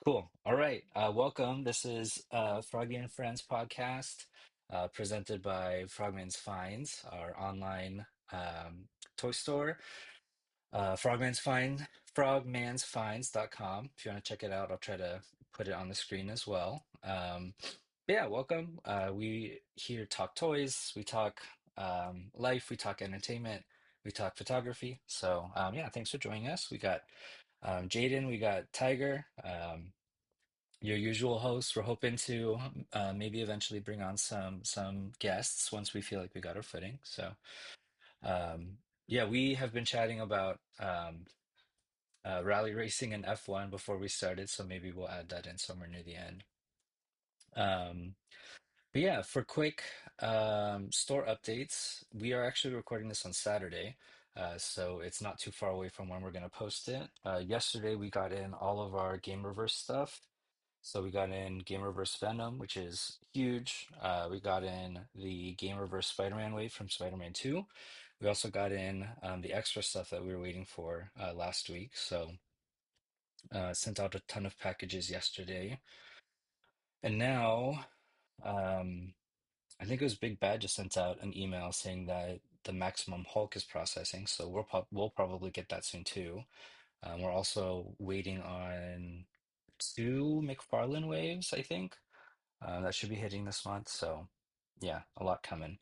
Cool. All right. Welcome. This is Froggy and Friends podcast, presented by Frogman's Finds, our online toy store. Frogman's Find, frogmansfinds.com. If you want to check it out, I'll try to put it on the screen as well. Yeah, welcome. We here talk toys, we talk life, we talk entertainment, we talk photography. So yeah, thanks for joining us. We got Jaden, we got Tiger. Your usual hosts. We're hoping to maybe eventually bring on some guests once we feel like we got our footing. So yeah, we have been chatting about rally racing and F1 before we started, so maybe we'll add that in somewhere near the end. Um, but yeah, for quick store updates, we are actually recording this on Saturday, so it's not too far away from when we're going to post it. Yesterday, we got in all of our Game Reverse stuff. So we got in Game Reverse Venom, which is huge. We got in the Game Reverse Spider-Man wave from Spider-Man 2. We also got in the extra stuff that we were waiting for last week. So sent out a ton of packages yesterday. And now I think it was Big Bad just sent out an email saying that the Maximum Hulk is processing. So we'll probably get that soon too. We're also waiting on two McFarlane waves, I think. That should be hitting this month. So, yeah, a lot coming.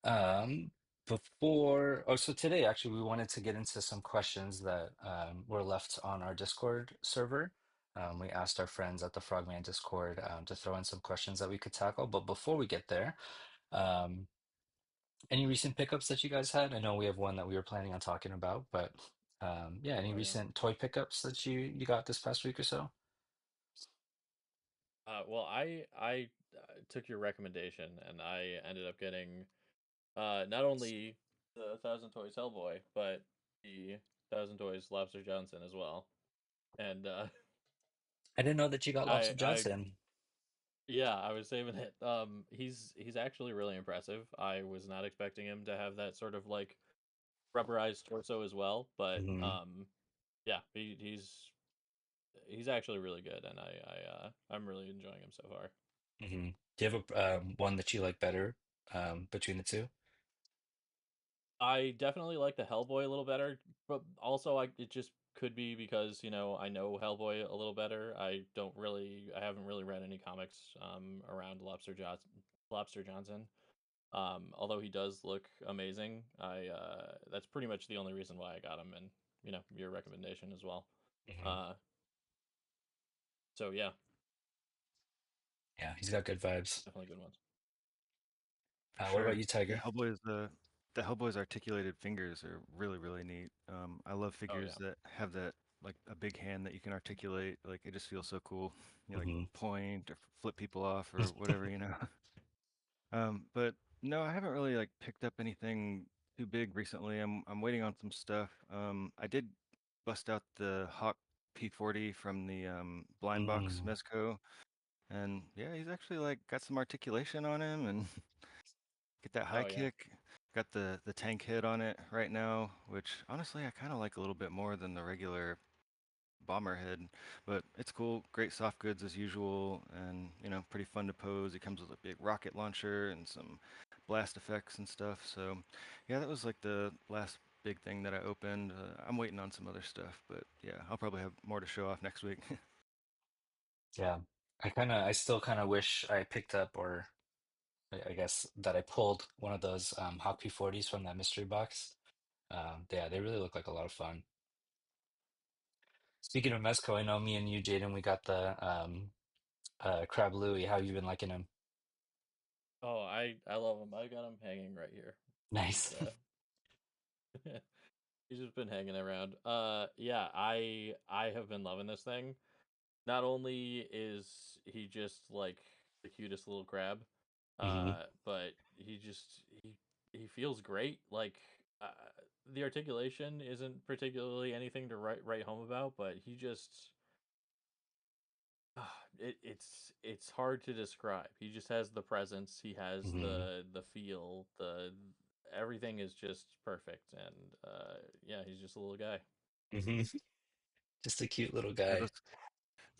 Um, so today, actually, we wanted to get into some questions that were left on our Discord server. We asked our friends at the Frogman Discord to throw in some questions that we could tackle. But before we get there, um, any recent pickups that you guys had? I know we have one that we were planning on talking about, but yeah, any Oh yeah. recent toy pickups that you got this past week or so? Well, I took your recommendation and I ended up getting not only the Thousand Toys Hellboy, but the Thousand Toys Lobster Johnson as well. And I didn't know that you got Lobster I Johnson. yeah, I was saving it. He's actually really impressive. I was not expecting him to have that sort of like rubberized torso as well, but Hmm. yeah, he's actually really good, and I'm really enjoying him so far. Do you have a one that you like better between the two? I definitely like the Hellboy a little better, but also it just could be because, I know Hellboy a little better. I haven't really read any comics around Lobster Johnson. Although he does look amazing. I That's pretty much the only reason why I got him, and your recommendation as well. Hmm. Uh so yeah, Yeah, he's got good vibes. definitely good ones. For What about sure. you, The Tiger? Hellboy's articulated fingers are really, really neat. I love Oh figures yeah. that have that like a big hand that you can articulate. Like it just feels so cool. You like Hmm. point or flip people off or whatever. But no, I haven't really like picked up anything too big recently. I'm waiting on some stuff. I did bust out the Hawk P40 from the blind box Mm. Mezco, and yeah, he's actually like got some articulation on him and get that high Oh yeah. kick. Got the tank hit on it right now, which honestly I kind of like a little bit more than the regular bomber head. But it's cool. Great soft goods as usual, and pretty fun to pose. It comes with a big rocket launcher and some blast effects and stuff. So yeah, that was like the last big thing that I opened. I'm waiting on some other stuff, but yeah, I'll probably have more to show off next week. Yeah, I still kind of wish I picked up, or I guess that I pulled one of those Hot P40s from that mystery box. Yeah, they really look like a lot of fun. Speaking of Mezco, I know me and you, Jaden, we got the Crab Louie. How you been liking him? Oh, I love him. I got him hanging right here. He's Nice. he's just been hanging around. Yeah, I have been loving this thing. Not only is he just like the cutest little crab, Hmm. but he feels great. Like the articulation isn't particularly anything to write home about, but he just it's hard to describe. He just has the presence. He has Hmm. the feel. The Everything is just perfect, and yeah, he's just a little guy. Hmm. Just a cute little Yeah, guy.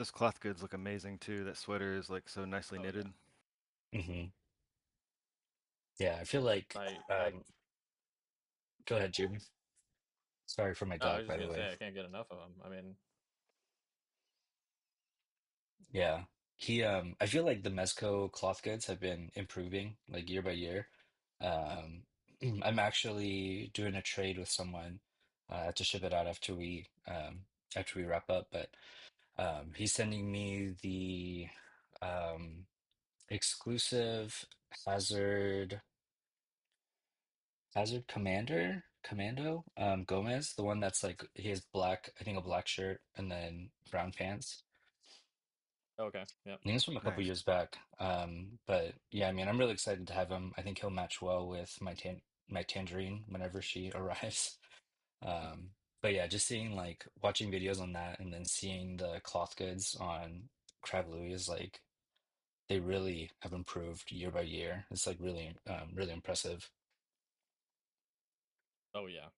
Those cloth goods look amazing too. That sweater is like so nicely Oh yeah. knitted. Hmm. Yeah, I feel like I go ahead, Jimmy. Sorry for my I dog, was by just the gonna way. say I can't get enough of them. I mean, Yeah. I feel like the Mezco cloth goods have been improving like year by year. Um I'm actually doing a trade with someone. I have to ship it out after we wrap up, but he's sending me the um exclusive Hazard Hazard Commando Gomez, the one that's like he has black, I think a black shirt and then brown pants. okay, yep. I think it's from a couple Nice. years back. But yeah, I mean, I'm really excited to have him. I think he'll match well with my tangerine whenever she arrives. But yeah, just seeing like watching videos on that and then seeing the cloth goods on Crab Louie is like they really have improved year by year. It's like really really impressive. Oh yeah.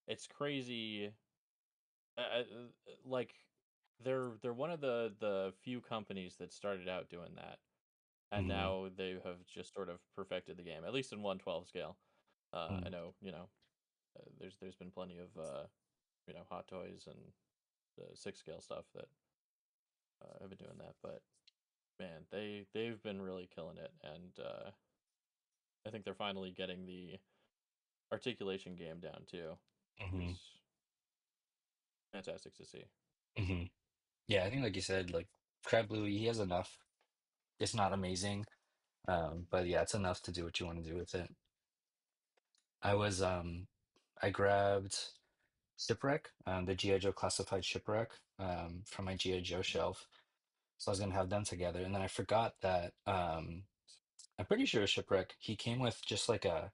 It's crazy. Like they're one of the few companies that started out doing that, and Hmm. now they have just sort of perfected the game, at least in 1/12 scale. I know, there's been plenty of Hot Toys and the 6 scale stuff that have been doing that, but man, they've been really killing it, and I think they're finally getting the articulation game down too, which Hmm. is fantastic to see. Hmm. Yeah, I think like you said, like Crab Louie, he has enough. It's not amazing, but yeah, it's enough to do what you want to do with it. I was I grabbed Shipwreck, the G.I. Joe classified Shipwreck, from my G.I. Joe shelf. So I was gonna have them together, and then I forgot that I'm pretty sure Shipwreck he came with just like a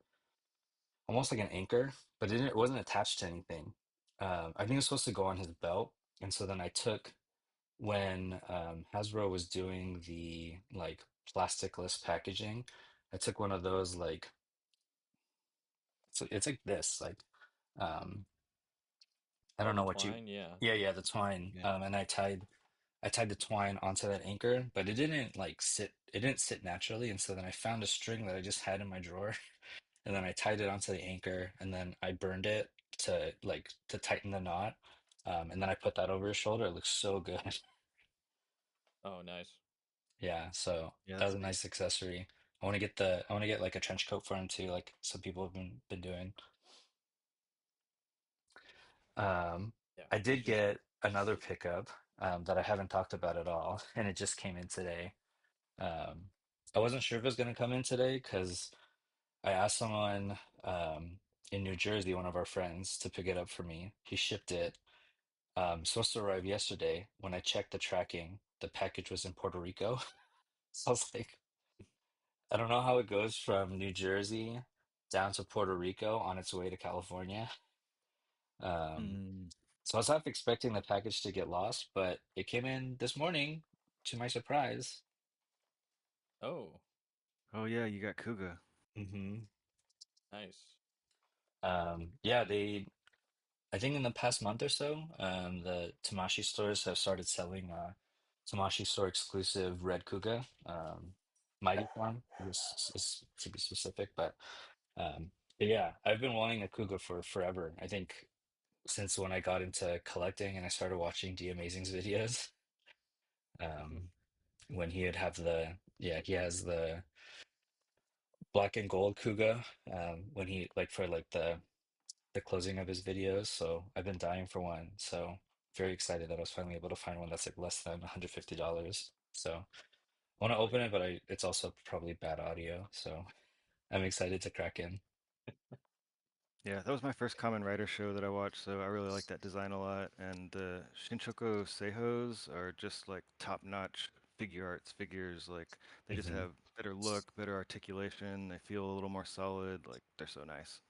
almost like an anchor, but it wasn't attached to anything. I think it was supposed to go on his belt, and so then I took when Hasbro was doing the like plasticless packaging, I took one of those like so it's like this like um I Oh, don't the know what you twine, yeah. yeah, the twine, Yeah. and I tied the twine onto that anchor, but it didn't sit naturally, and so then I found a string that I just had in my drawer, and then I tied it onto the anchor, and then I burned it to tighten the knot, and then I put that over his shoulder. It looks so good. Oh, nice. Yeah, so Yeah, that was that's a neat. nice accessory. I want to get like a trench coat for him too, like some people have been doing. Um, Yeah, I he's did just get another pickup that I haven't talked about at all, and it just came in today. Um, I wasn't sure if it was going to come in today because I asked someone in New Jersey, one of our friends, to pick it up for me. He shipped it. Supposed to arrive yesterday. When I checked the tracking, the package was in Puerto Rico. So I was like, I don't know how it goes from New Jersey down to Puerto Rico on its way to California. Um, Mm. so I was half expecting the package to get lost, but it came in this morning to my surprise. oh, Oh yeah, you got Kuga. Hmm. nice. Yeah, I think in the past month or so, the Tamashi stores have started selling Tamashi store exclusive Red Kuga, Mighty Form, is to be specific. But yeah, I've been wanting a Kuga for forever. I think since when I got into collecting and I started watching D Amazing's videos, um, when he would have he has the black and gold Kuga, when he like for like the closing of his videos. So I've been dying for one. So very excited that I was finally able to find one that's like less than $150. So I want to Hell open yeah. it, but it's also probably bad audio. So I'm excited to crack in. Yeah, that was my first Kamen Rider show that I watched, so I really like that design a lot. And the Shinchoko Seihos are just like top-notch figure arts figures. Like they just Hmm. have better look, better articulation. They feel a little more solid. Like they're so nice.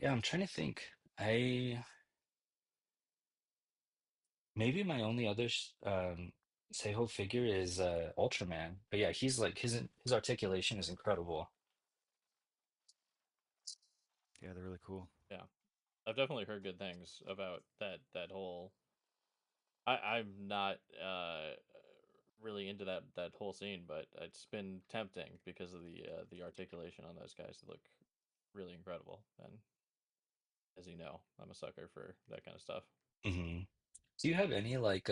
Yeah, I'm trying to think. I maybe my only other Seiho figure is Ultraman. But yeah, he's like his articulation is incredible. Yeah, they're really cool. Yeah. I've definitely heard good things about that whole. I'm not really into that whole scene, but it's been tempting because of the articulation on those guys that look really incredible. And as you know, I'm a sucker for that kind of stuff. Hmm. Do you have any like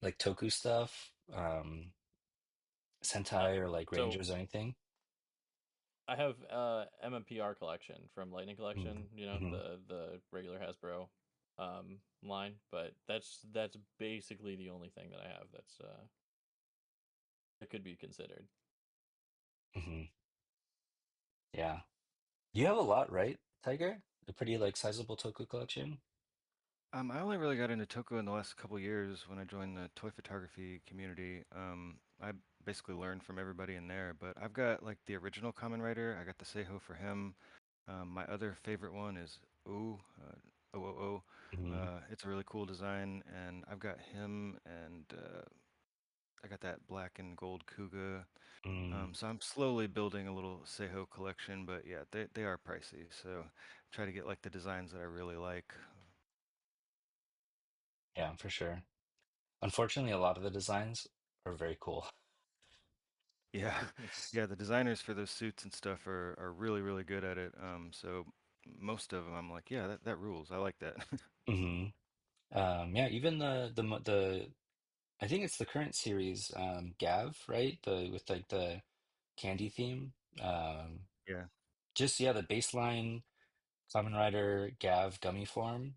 Toku stuff, Uh, Sentai or like so Rangers or anything? I have MMPR collection from Lightning Mm-hmm. Collection, you know, Mm-hmm. the regular Hasbro line, but that's basically the only thing that I have that's that could be considered. Hmm. Yeah. You have a lot, right, Tiger? A pretty like sizable Toku collection. I only really got into Toko in the last couple years when I joined the toy photography community. I basically learned from everybody in there, but I've got like the original Kamen Rider. I got the Seiho for him. My other favorite one is OOO. Hmm. It's a really cool design, and I've got him, and I got that black and gold Kuga. Mm. So I'm slowly building a little Seiho collection, but yeah, they are pricey. So try to get like the designs that I really like. Yeah, for sure. Unfortunately, a lot of the designs are very cool. Yeah, yeah, the designers for those suits and stuff are really really good at it. So most of them, I'm like, yeah, that rules. I like that. Hmm. Yeah, even the I think it's the current series, Gav, right? The with like the candy theme. Yeah, Just yeah, the baseline Kamen Rider Gav gummy form.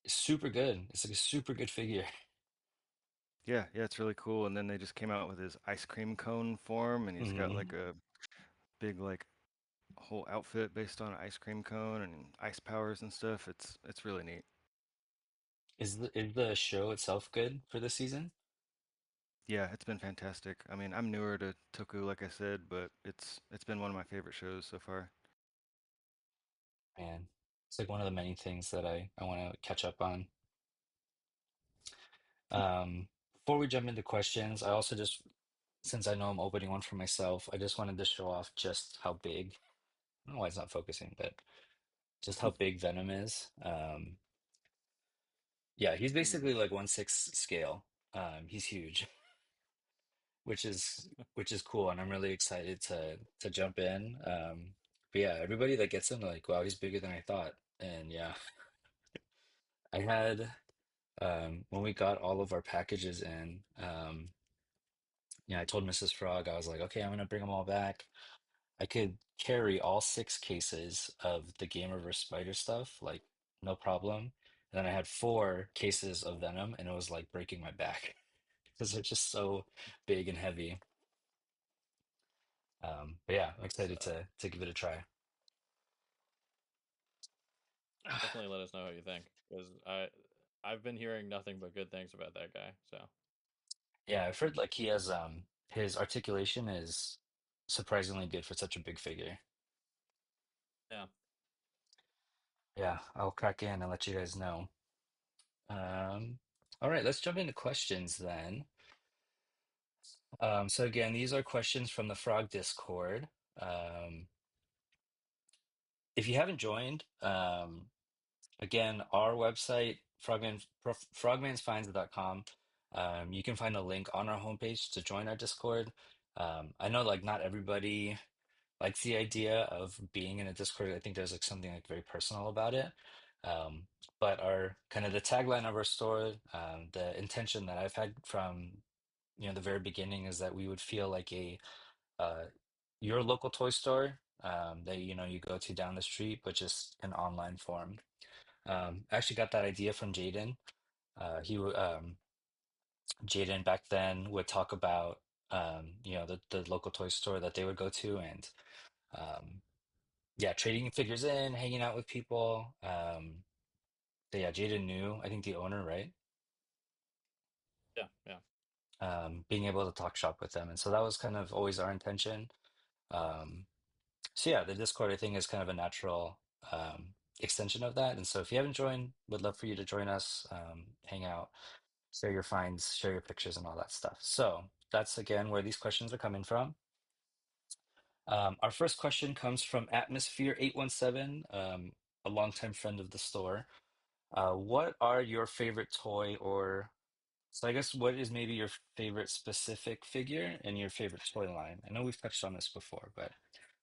Is super good. It's like a super good figure. yeah, yeah, it's really cool. And then they just came out with his ice cream cone form, and he's got Hmm. like a big like whole outfit based on an ice cream cone and ice powers and stuff. It's really neat. Is the show itself good for this season? Yeah, it's been fantastic. I mean, I'm newer to Toku, like I said, but it's been one of my favorite shows so far. Man, it's like one of the many things that I want to catch up on. Before we jump into questions, I also just, since I know I'm opening one for myself, I just wanted to show off just how big. I don't know why it's not focusing, but just how big Venom is. Yeah, he's basically like Huge. 1/6 scale. He's huge, which is cool, and I'm really excited to jump in. But yeah, everybody that gets him, they're like, wow, he's bigger than I thought. And yeah, I had when we got all of our packages in, yeah, I told Mrs. Frog, I was like, okay, I'm gonna bring them all back. I could carry all 6 cases of the Game Over Spider stuff, like no problem. And then I had 4 cases of Venom, and it was like breaking my back because they're just so big and heavy. But yeah, I'm That's excited to give it a try. definitely let us know how you think because I've been hearing nothing but good things about that guy. So Yeah, I've heard like he has his articulation is surprisingly good for such a big figure. yeah, Yeah, I'll crack in and let you guys know. Um, all right, let's jump into questions then. So again, these are questions from the Frog Discord. Um, if you haven't joined, again, our website, frogmansfinds.com, you can find a link on our homepage to join our Discord. I know like not everybody likes the idea of being in a Discord. I think there's like something like very personal about it. Um, but our kind of the tagline of our store, the intention that I've had from the very beginning is that we would feel like a uh, your local toy store that you go to down the street, but just an online form. I actually got that idea from Jaden. Jaden back then would talk about the local toy store that they would go to, and um, yeah, trading figures in, hanging out with people. So yeah, Jaden knew, I think the owner, right? yeah, yeah. Being able to talk shop with them, and so that was kind of always our intention. Um, So yeah, the Discord I think is kind of a natural extension of that. And so if you haven't joined, would love for you to join us, hang out, share your finds, share your pictures and all that stuff. So that's again where these questions are coming from. Our first question comes from Atmosphere817, a longtime friend of the store. What are your favorite toy or so I guess what is maybe your favorite specific figure and your favorite toy line? I know we've touched on this before, but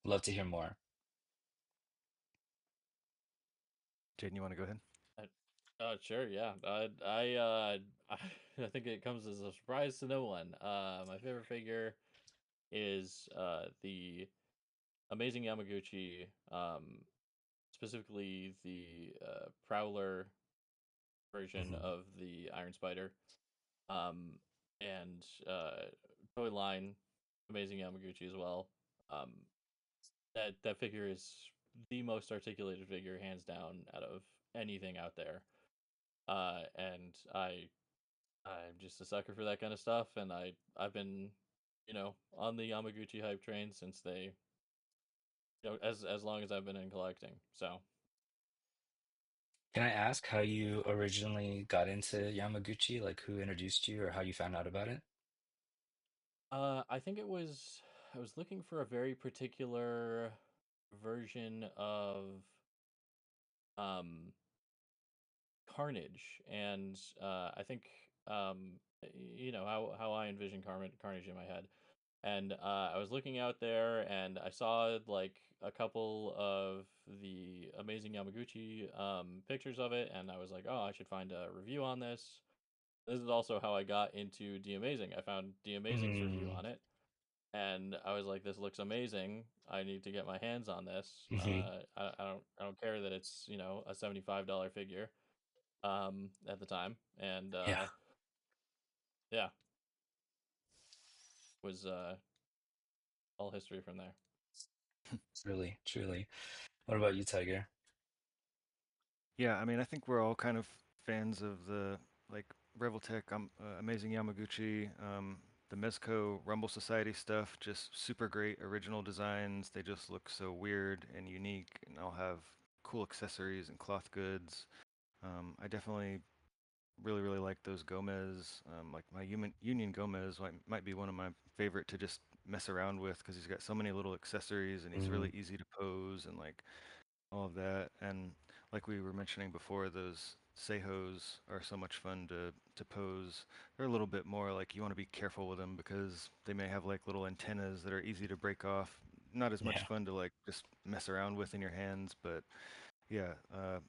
I'd love to hear more. Jaden, you want to go ahead? I, sure, yeah. I think it comes as a surprise to no one. My favorite figure is the Amazing Yamaguchi, specifically the Prowler version Hmm. of the Iron Spider, um, and toy line Amazing Yamaguchi as well. Um, that figure is the most articulated figure, hands down, out of anything out there. And I'm just a sucker for that kind of stuff, and I've been, on the Yamaguchi hype train since they, as long as I've been in collecting. So, Can I ask how you originally got into Yamaguchi, like who introduced you or how you found out about it? I think I was looking for a very particular version of um Carnage, and I think how I envision Carnage in my head. And I was looking out there, and I saw like a couple of the Amazing Yamaguchi pictures of it, and I was like, oh, I should find a review on this. This is also how I got into The Amazing. I found The Amazing's review Mm, on it, and I was like, this looks amazing. I need to get my hands on this. hmm. I don't care that it's a $75 figure at the time, and Yeah, yeah, was all history from there. truly, truly. What about you, Tiger? Yeah, I mean, I think we're all kind of fans of the like Revoltech, Amazing Yamaguchi, the Mezco Rumble Society stuff. Just super great original designs. They just look so weird and unique, and all have cool accessories and cloth goods. I definitely really like those Gomez. Like my Union Gomez might be one of my favorite to just mess around with because he's got so many little accessories and he's really Mm, easy to pose and like all of that. And like we were mentioning before, those Seihos are so much fun to pose. They're a little bit more like you want to be careful with them because they may have like little antennas that are easy to break off. Not as much yeah, fun to like just mess around with in your hands, but yeah,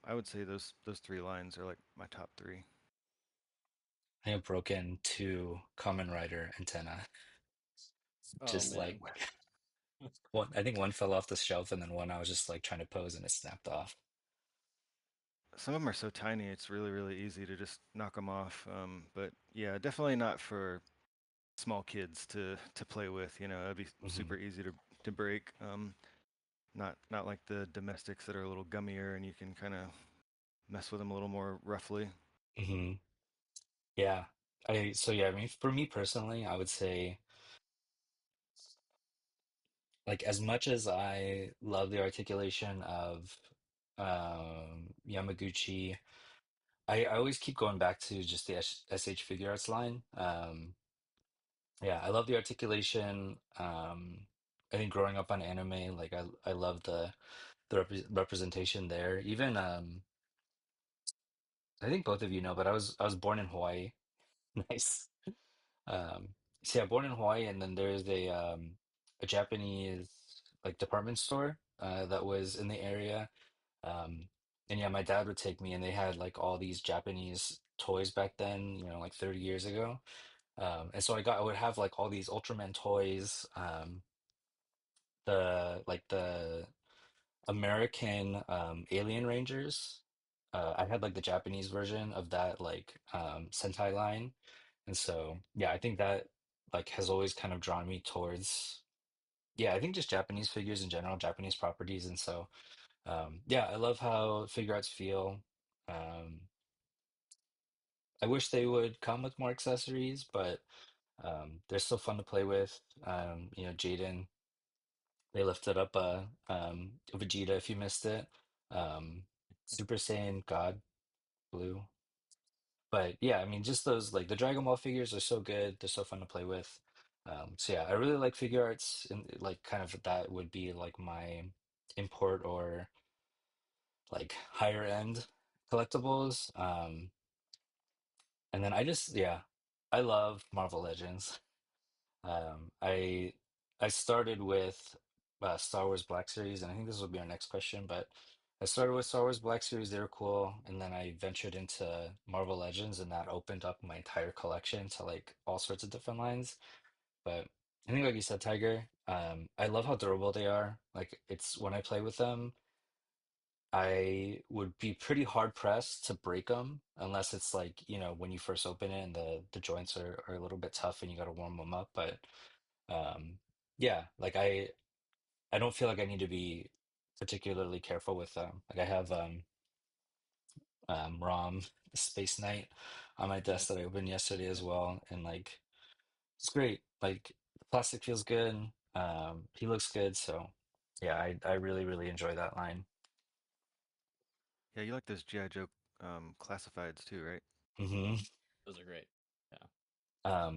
I would say those three lines are like my top three. I have broken two Common Rider antenna. Oh Just man. like one, I think one fell off the shelf, and then one I was just like trying to pose, and it snapped off. Some of them are so tiny, it's really easy to just knock them off. But yeah, definitely not for small kids to play with. You know, that'd be Hmm. super easy to break. Not like the domestics that are a little gummier and you can kind of mess with them a little more roughly. Hmm. Yeah. I mean, for me personally, I would say, like, as much as I love the articulation of Yamaguchi, I always keep going back to just the SH Figure Arts line. Yeah, I love the articulation. I think growing up on anime, like I love the representation there. Even I think both of you know, but I was born in Hawaii. Nice. So yeah, born in Hawaii, and then there's a Japanese like department store that was in the area. Um, and yeah, my dad would take me, and they had like all these Japanese toys back then, like 30 years ago. And so I would have like all these Ultraman toys, the American Alien Rangers. I had like the Japanese version of that like Sentai line. And so yeah, I think that like has always kind of drawn me towards yeah, I think just Japanese figures in general, Japanese properties. And so yeah, I love how figure arts feel. Um I wish they would come with more accessories, but they're still fun to play with. Jaden, they lifted up Vegeta if you missed it. Super Saiyan God Blue. But yeah, I mean just those like the Dragon Ball figures are so good, they're so fun to play with. So yeah, I really like figure arts, and like kind of that would be like my import or like higher end collectibles. And then I just yeah, I love Marvel Legends. I started with Star Wars Black Series, and I think this will be our next question, but I started with Star Wars Black Series, they were cool, and then I ventured into Marvel Legends, and that opened up my entire collection to like all sorts of different lines. But I think, like you said, Tiger, I love how durable they are. Like it's when I play with them, I would be pretty hard pressed to break them unless it's like, when you first open it and the joints are a little bit tough and you got to warm them up. But um, yeah, like I don't feel like I need to be particularly careful with them. Like I have Rom Space Knight on my desk that I Nice. opened yesterday as Yeah. well, and like it's great. Like the plastic feels good. He looks good, so yeah, I really really enjoy that line. Yeah, you like those GI Joe classifieds too, right? hmm Those are great. Yeah.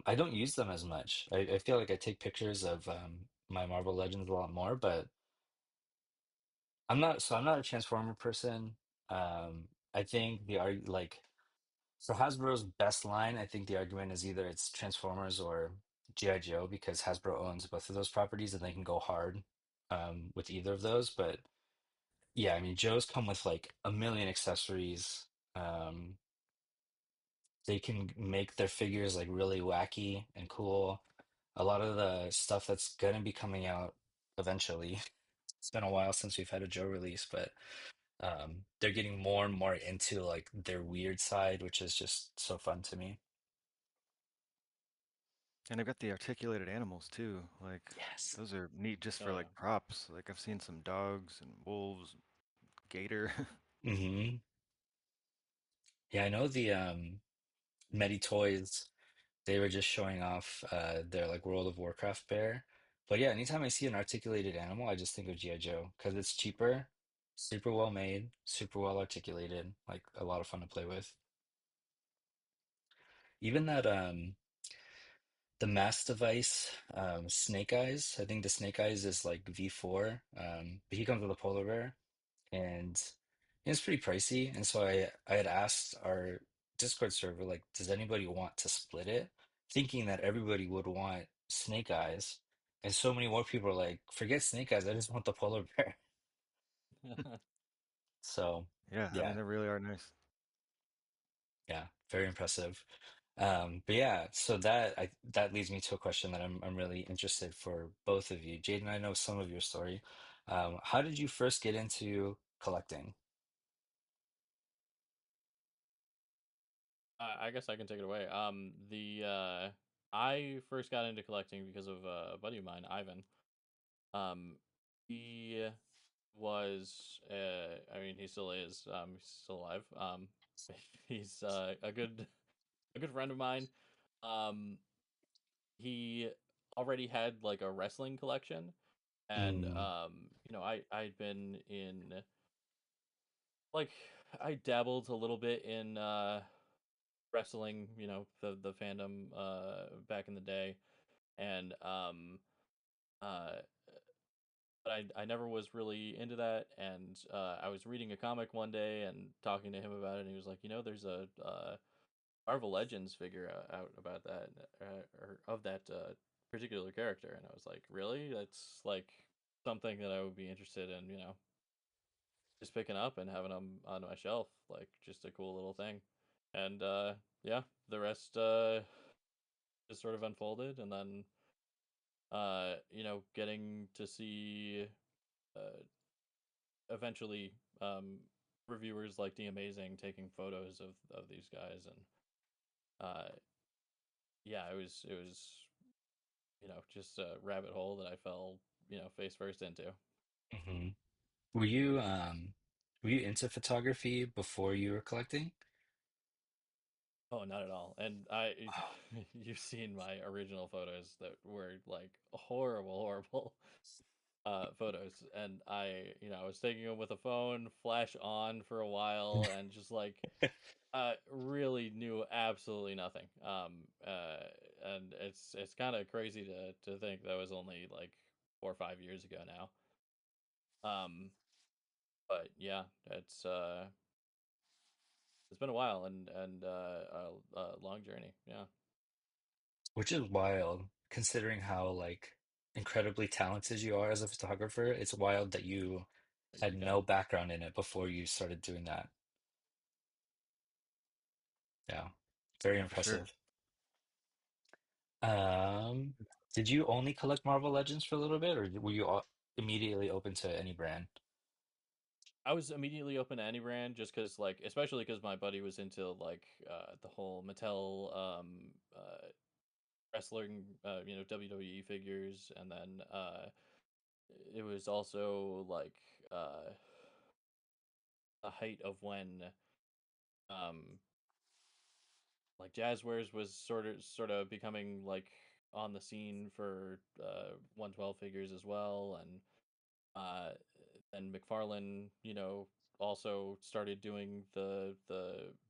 I don't use them as much. I feel like I take pictures of my Marvel Legends a lot more, but I'm not a Transformer person. I think the arg like for Hasbro's best line, I think the argument is either it's Transformers or GI Joe because Hasbro owns both of those properties and they can go hard with either of those. But yeah, I mean Joe's come with like a million accessories. Um, they can make their figures like really wacky and cool. A lot of the stuff that's gonna be coming out eventually. It's been a while since we've had a Joe release, but they're getting more and more into like their weird side, which is just so fun to me. And they've got the articulated animals too. Like Yes. those are neat just Oh for yeah. like props. Like I've seen some dogs and wolves, gator. hmm Yeah, I know the Medi Toys, they were just showing off their like World of Warcraft bear. But yeah, anytime I see an articulated animal, I just think of G.I. Joe because it's cheaper, super well made, super well articulated, like a lot of fun to play with. Even that the mass device Snake Eyes, I think the Snake Eyes is like V4, but he comes with a polar bear and it's pretty pricey. And so I had asked our Discord server, like, does anybody want to split it? Thinking that everybody would want Snake Eyes. And so many more people are like, forget Snake Eyes, I just want the polar bear. So Yeah, I mean yeah, they really are nice. yeah, very impressive. But yeah, so that leads me to a question that I'm really interested for both of you. Jaden, I know some of your story. How did you first get into collecting? I guess I can take it away. The I first got into collecting because of a buddy of mine, Ivan. Um, he was I mean he still is. He's still alive. He's a good friend of mine. Um, he already had like a wrestling collection, and Mm, I'd been in like I dabbled a little bit in wrestling, the fandom back in the day, and uh but I never was really into that, and I was reading a comic one day and talking to him about it, and he was like, there's a Marvel Legends figure out about that, or of that particular character, and I was like, really? That's like something that I would be interested in, just picking up and having them on my shelf, like just a cool little thing. And yeah, the rest just sort of unfolded, and then getting to see uh eventually reviewers like The Amazing taking photos of these guys, and uh yeah, it was just a rabbit hole that I fell, face first into. hmm Were you were you into photography before you were collecting? Oh, not at all. And I Oh, you've seen my original photos that were like horrible, horrible. photos, and I was taking them with a phone, flash on for a while, and just like really knew absolutely nothing. And it's kind of crazy to think that was only like 4 or 5 years ago now. Um, but yeah, it's been a while, and a long journey. Yeah, Which is wild, considering how like incredibly talented you are as a photographer. It's wild that you thank had you, Ken. no background in it before you started doing that. Yeah, very Yeah, for sure. impressive. Um, did you only collect Marvel Legends for a little bit, or were you immediately open to any brand? I was immediately open to any brand just because, like, especially because my buddy was into like the whole Mattel wrestling, WWE figures, and then it was also like the height of when um like Jazzwares was sort of becoming like on the scene for 112 figures as well, and uh then McFarlane, also started doing the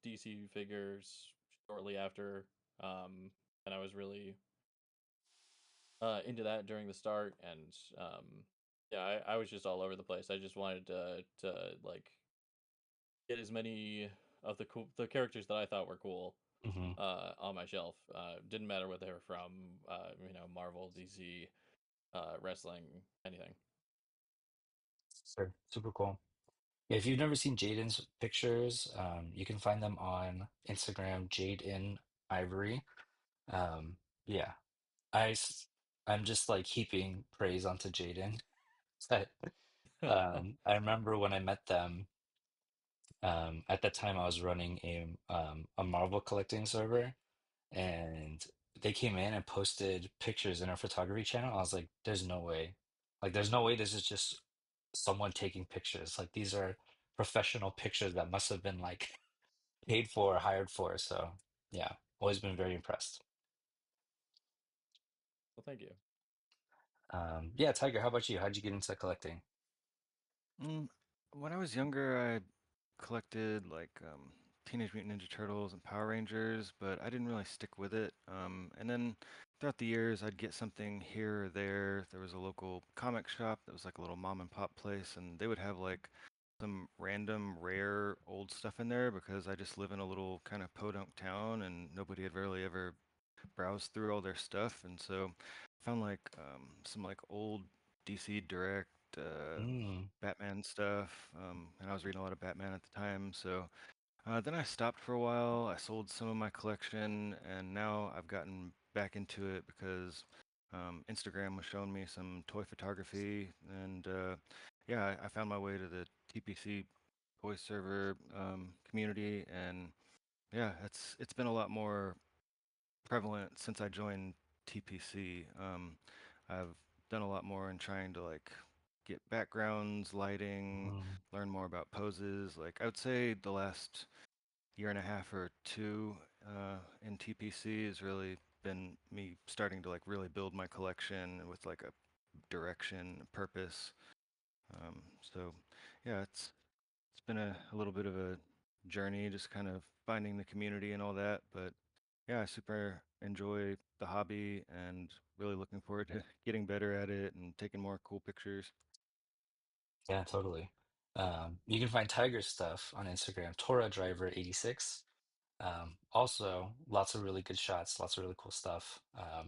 DC figures shortly after, and I was really into that during the start, and yeah, I was just all over the place. I just wanted to like get as many of the characters that I thought were cool Hmm. on my shelf. Didn't matter what they were from, Marvel, DC, wrestling, anything. Sure. Super cool. Yeah, if you've never seen Jaden's pictures, you can find them on Instagram, Jade in Ivory. Yeah, I, s- I'm just like heaping praise onto Jaden. But I remember when I met them, at that time I was running a Marvel collecting server, and they came in and posted pictures in our photography channel. I was like, there's no way. Like, there's no way this is just someone taking pictures. Like, these are professional pictures that must have been like paid for or hired for. So, yeah, always been very impressed. Well, thank you. Yeah, Tiger, how about you? How'd you get into collecting? Mm, when I was younger, I collected like Teenage Mutant Ninja Turtles and Power Rangers, but I didn't really stick with it. And then throughout the years, I'd get something here or there. There was a local comic shop that was like a little mom and pop place, and they would have like some random rare old stuff in there because I just live in a little kind of podunk town and nobody had really ever browsed through all their stuff. And so I found like some like old DC Direct Mm, Batman stuff, and I was reading a lot of Batman at the time. So then I stopped for a while. I sold some of my collection, and now I've gotten back into it because Instagram was showing me some toy photography, and yeah, I found my way to the TPC toy server community, and yeah, it's been a lot more prevalent since I joined TPC. I've done a lot more in trying to like get backgrounds, lighting, mm, learn more about poses. Like I would say the last year and a half or two in TPC has really been me starting to like really build my collection with like a direction, a purpose. So yeah, it's been a little bit of a journey, just kind of finding the community and all that. But yeah, I super enjoy the hobby and really looking forward to getting better at it and taking more cool pictures. yeah, totally. You can find Tiger's stuff on Instagram, Tora Driver 86. Also, lots of really good shots, lots of really cool stuff. I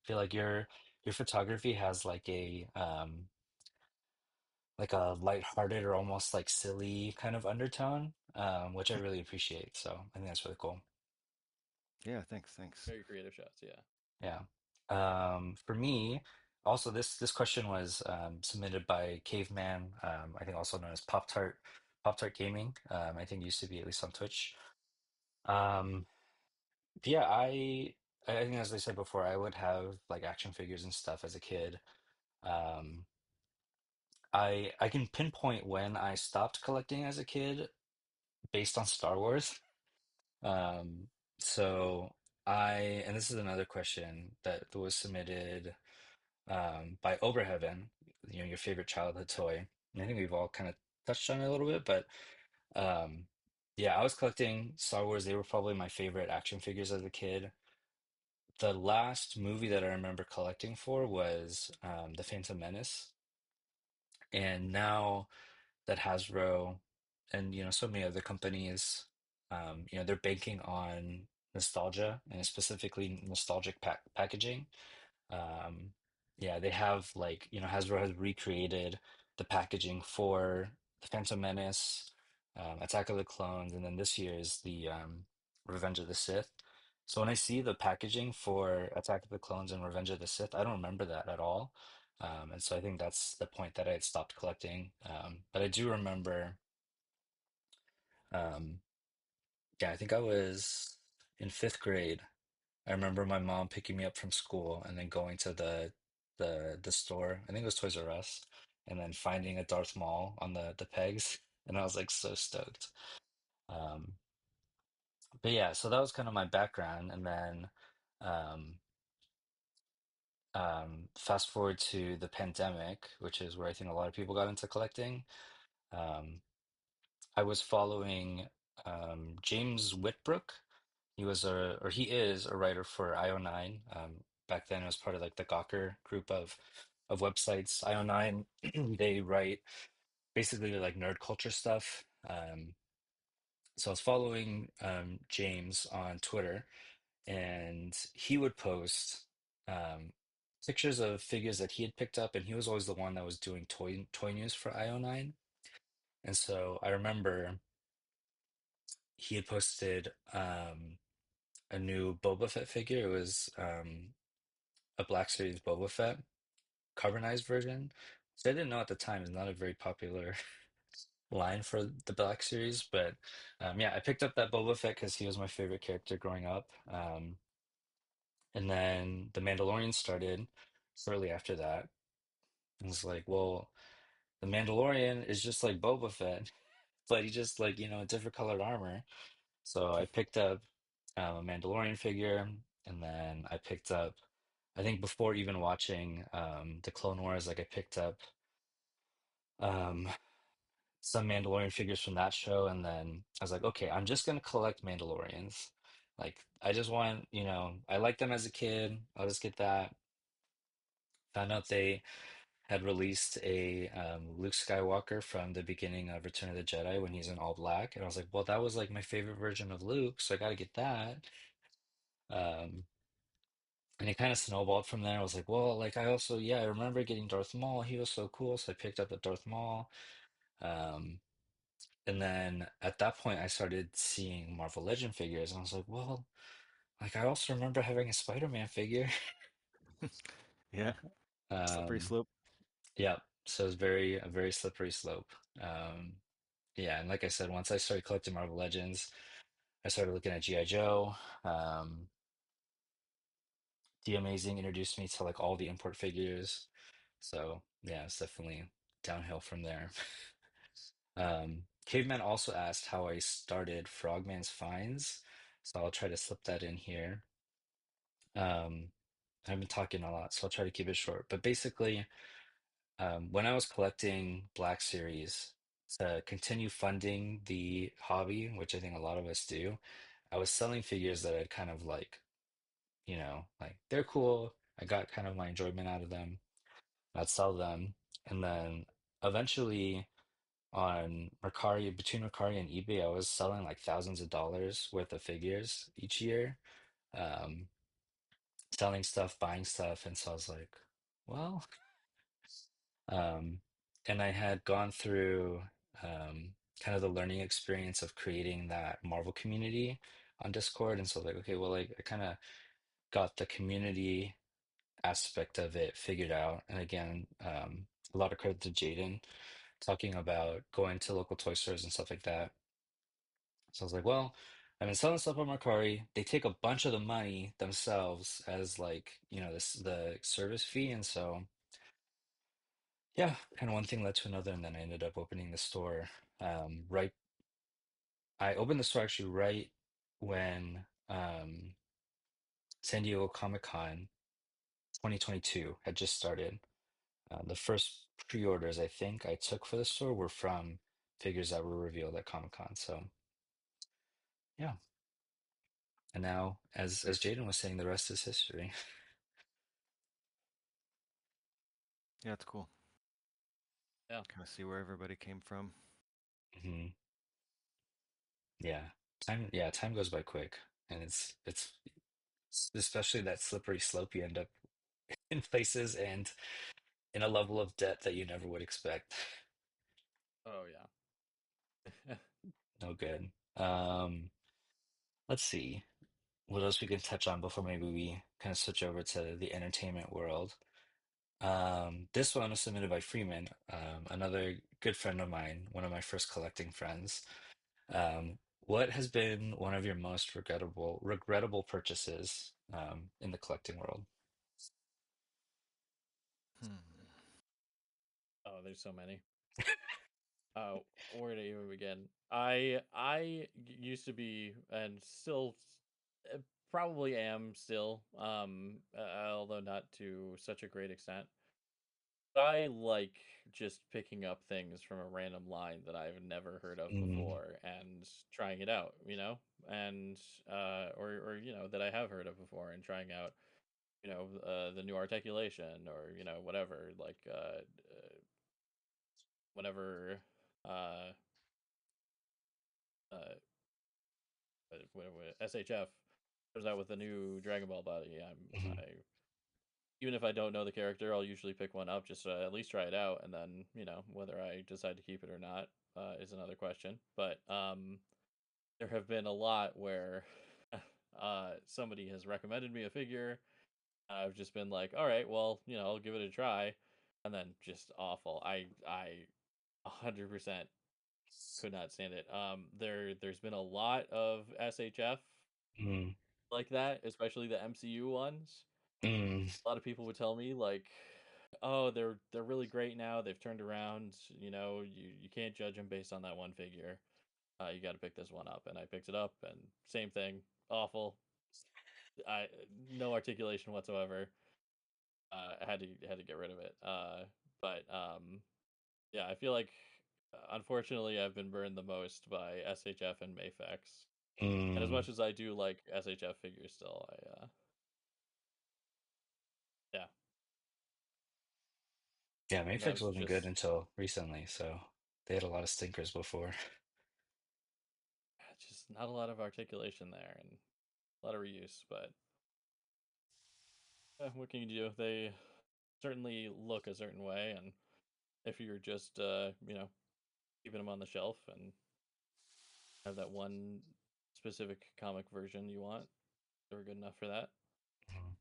feel like your photography has like a lighthearted or almost like silly kind of undertone, which I really appreciate. So I think that's really cool. Yeah, thanks. Very creative shots, yeah. Yeah. For me, also this question was submitted by Caveman, I think also known as Pop Tart Gaming. I think used to be at least on Twitch. Um, yeah, I think as I said before, I would have like action figures and stuff as a kid. Um, I can pinpoint when I stopped collecting as a kid based on Star Wars. Um, so and this is another question that was submitted by Oberheaven. your favorite childhood toy. And I think we've all kind of touched on it a little bit, but um, yeah, I was collecting Star Wars. They were probably my favorite action figures as a kid. The last movie that I remember collecting for was The Phantom Menace. And now that Hasbro and so many other companies, they're banking on nostalgia and specifically nostalgic packaging. Um, yeah, they have like, Hasbro has recreated the packaging for the Phantom Menace, Attack of the Clones, and then this year is the Revenge of the Sith. So when I see the packaging for Attack of the Clones and Revenge of the Sith, I don't remember that at all. And so I think that's the point that I had stopped collecting. But I do remember, um, yeah, I think I was in fifth grade. I remember my mom picking me up from school and then going to the store. I think it was Toys R Us, and then finding a Darth Maul on the pegs, and I was like so stoked. Um, but yeah, so that was kind of my background, and then um, fast forward to the pandemic, which is where I think a lot of people got into collecting. Um, I was following James Whitbrook. He is a writer for IO9. Back then, it was part of like the Gawker group of websites. IO9, they write basically like nerd culture stuff. So I was following James on Twitter, and he would post um, pictures of figures that he had picked up, and he was always the one that was doing toy news for IO9. And so I remember he had posted a new Boba Fett figure. It was a Black Series Boba Fett carbonized version. So I didn't know at the time it's not a very popular line for the Black Series, but yeah, I picked up that Boba Fett because he was my favorite character growing up. And then The Mandalorian started shortly after that. And it's like, well, The Mandalorian is just like Boba Fett, but he just like, a different colored armor. So I picked up a Mandalorian figure, and then I picked up, I think before even watching the Clone Wars, like I picked up um, some Mandalorian figures from that show, and then I was like, okay, I'm just gonna collect Mandalorians. Like I just want, I liked them as a kid. I'll just get that. Found out they had released a Luke Skywalker from the beginning of Return of the Jedi when he's in all black, and I was like, well, that was like my favorite version of Luke, so I got to get that. Um, And it kind of snowballed from there. I was like, well, like I also, yeah, I remember getting Darth Maul. He was so cool. So I picked up a Darth Maul. Um, and then at that point, I started seeing Marvel Legend figures. And I was like, well, like I also remember having a Spider-Man figure. Yeah, slippery Um, slope. yeah. So it's a very slippery slope. Um, yeah. And like I said, once I started collecting Marvel Legends, I started looking at G.I. Joe. Um, The Amazing introduced me to like all the import figures. So yeah, it's definitely downhill from there. Caveman also asked how I started Frogman's finds, so I'll try to slip that in here. Um, I've been talking a lot, so I'll try to keep it short. But basically, when I was collecting Black Series to continue funding the hobby, which I think a lot of us do, I was selling figures that I'd kind of like, like they're cool. I got kind of my enjoyment out of them. I'd sell them, and then eventually on Mercari, between Mercari and eBay, I was selling like thousands of dollars worth of figures each year, um, selling stuff, buying stuff, and so I was like, well, um, and I had gone through kind of the learning experience of creating that Marvel community on Discord, and so I was like, okay, well, like I kind of got the community aspect of it figured out, and again, a lot of credit to Jaden talking about going to local toy stores and stuff like that. So I was like, well, I've been selling stuff on Mercari. They take a bunch of the money themselves as like, this the service fee. And so yeah, kind of one thing led to another. And then I ended up opening the store. Right. I opened the store actually right when San Diego Comic Con 2022 had just started. The first pre-orders I think I took for the store were from figures that were revealed at Comic-Con. So yeah. And now, as Jaden was saying, the rest is history. Yeah, it's cool. Yeah. Kind of see where everybody came from. hmm Yeah. Time goes by quick. And it's especially that slippery slope you end up in places and in a level of debt that you never would expect. Oh yeah. No good. Let's see what else we can touch on before maybe we kind of switch over to the entertainment world. This one was submitted by Freeman, another good friend of mine, one of my first collecting friends. What has been one of your most regrettable purchases in the collecting world? Hmm. Oh, there's so many. Oh, where to even begin? I used to be and still uh, probably am still, although not to such a great extent. I like just picking up things from a random line that I've never heard of Mm, before and trying it out, and or that I have heard of before and trying out, the new articulation or whatever, like whenever uh uh SHF comes out with the new Dragon Ball body. mhm, I Even if I don't know the character, I'll usually pick one up just to at least try it out, and then whether I decide to keep it or not is another question. But there have been a lot where somebody has recommended me a figure. I've just been like, all right, well, I'll give it a try, and then just awful. I 100% could not stand it. There's been a lot of SHF mm, like that, especially the MCU ones. mm, A lot of people would tell me like, "Oh, they're really great now. They've turned around. You can't judge them based on that one figure. You got to pick this one up." And I picked it up, and same thing, awful. I No articulation whatsoever. I had to get rid of it. But yeah, I feel like unfortunately I've been burned the most by SHF and Mayfex. And as mm. much as I do like SHF figures still, yeah, Yeah, and that Mayfix was wasn't good just until recently, so they had a lot of stinkers before. just not a lot of articulation there and a lot of reuse. But what can you do? They certainly look a certain way, and if you're just keeping them on the shelf and have that one specific comic version you want, they're good enough for that. Mhm,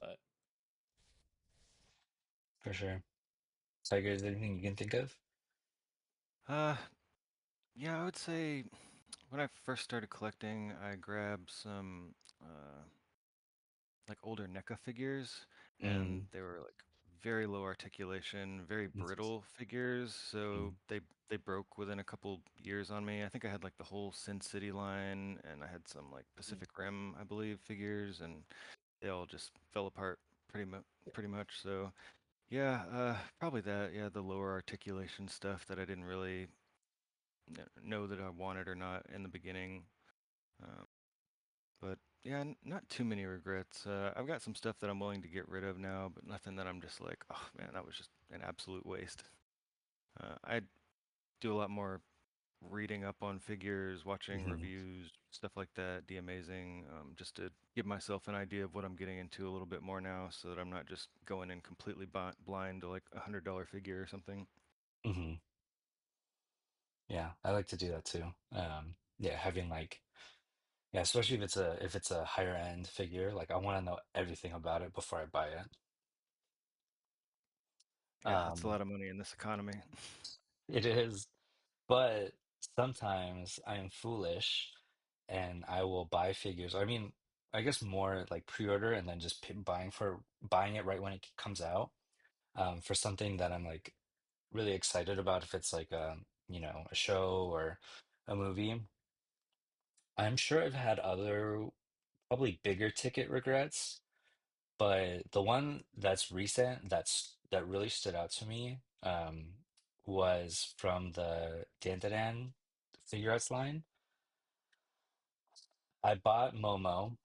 But for sure. Tiger, is there anything you can think of? Uh, yeah, I would say when I first started collecting, I grabbed some like older NECA figures, and Mm, they were like very low articulation, very mm, brittle figures. So mm, they broke within a couple years on me. I think I had like the whole Sin City line, and I had some like mm, Pacific Rim, I believe, figures, and they all just fell apart pretty much. So yeah, probably that. Yeah, the lower articulation stuff that I didn't really know that I wanted or not in the beginning. Um, but yeah, not too many regrets. I've got some stuff that I'm willing to get rid of now, but nothing that I'm just like, oh man, that was just an absolute waste. I do a lot more reading up on figures, watching mhm, reviews, stuff like that, The Amazing, just to give myself an idea of what I'm getting into a little bit more now, so that I'm not just going in completely blind to like $100 figure or something. mhm. Yeah, I like to do that too. Yeah, having like yeah, especially if it's a higher end figure, like I want to know everything about it before I buy it. Yeah, that's a Um, lot of money in this economy. it is, but sometimes I am foolish and I will buy figures. I mean, I guess more like pre-order and then just buying it right when it comes out. For something that I'm like really excited about if it's like a show or a movie. I'm sure I've had other probably bigger ticket regrets, but the one that's recent, that's that really stood out to me was from the Dandadan Figuarts line. I bought Momo,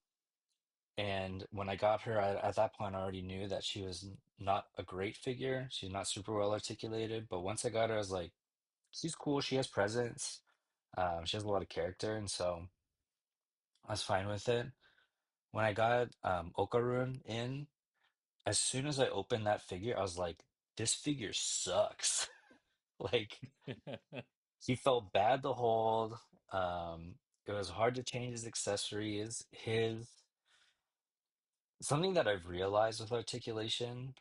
and when I got her, at that point, I already knew that she was not a great figure. She's not super well articulated, but once I got her, I was like, she's cool. She has presence. She has a lot of character, and so I was fine with it. When I got Okarun in, as soon as I opened that figure, I was like, this figure sucks. Like, he felt bad to hold. It was hard to change his accessories. His something that I've realized with articulation,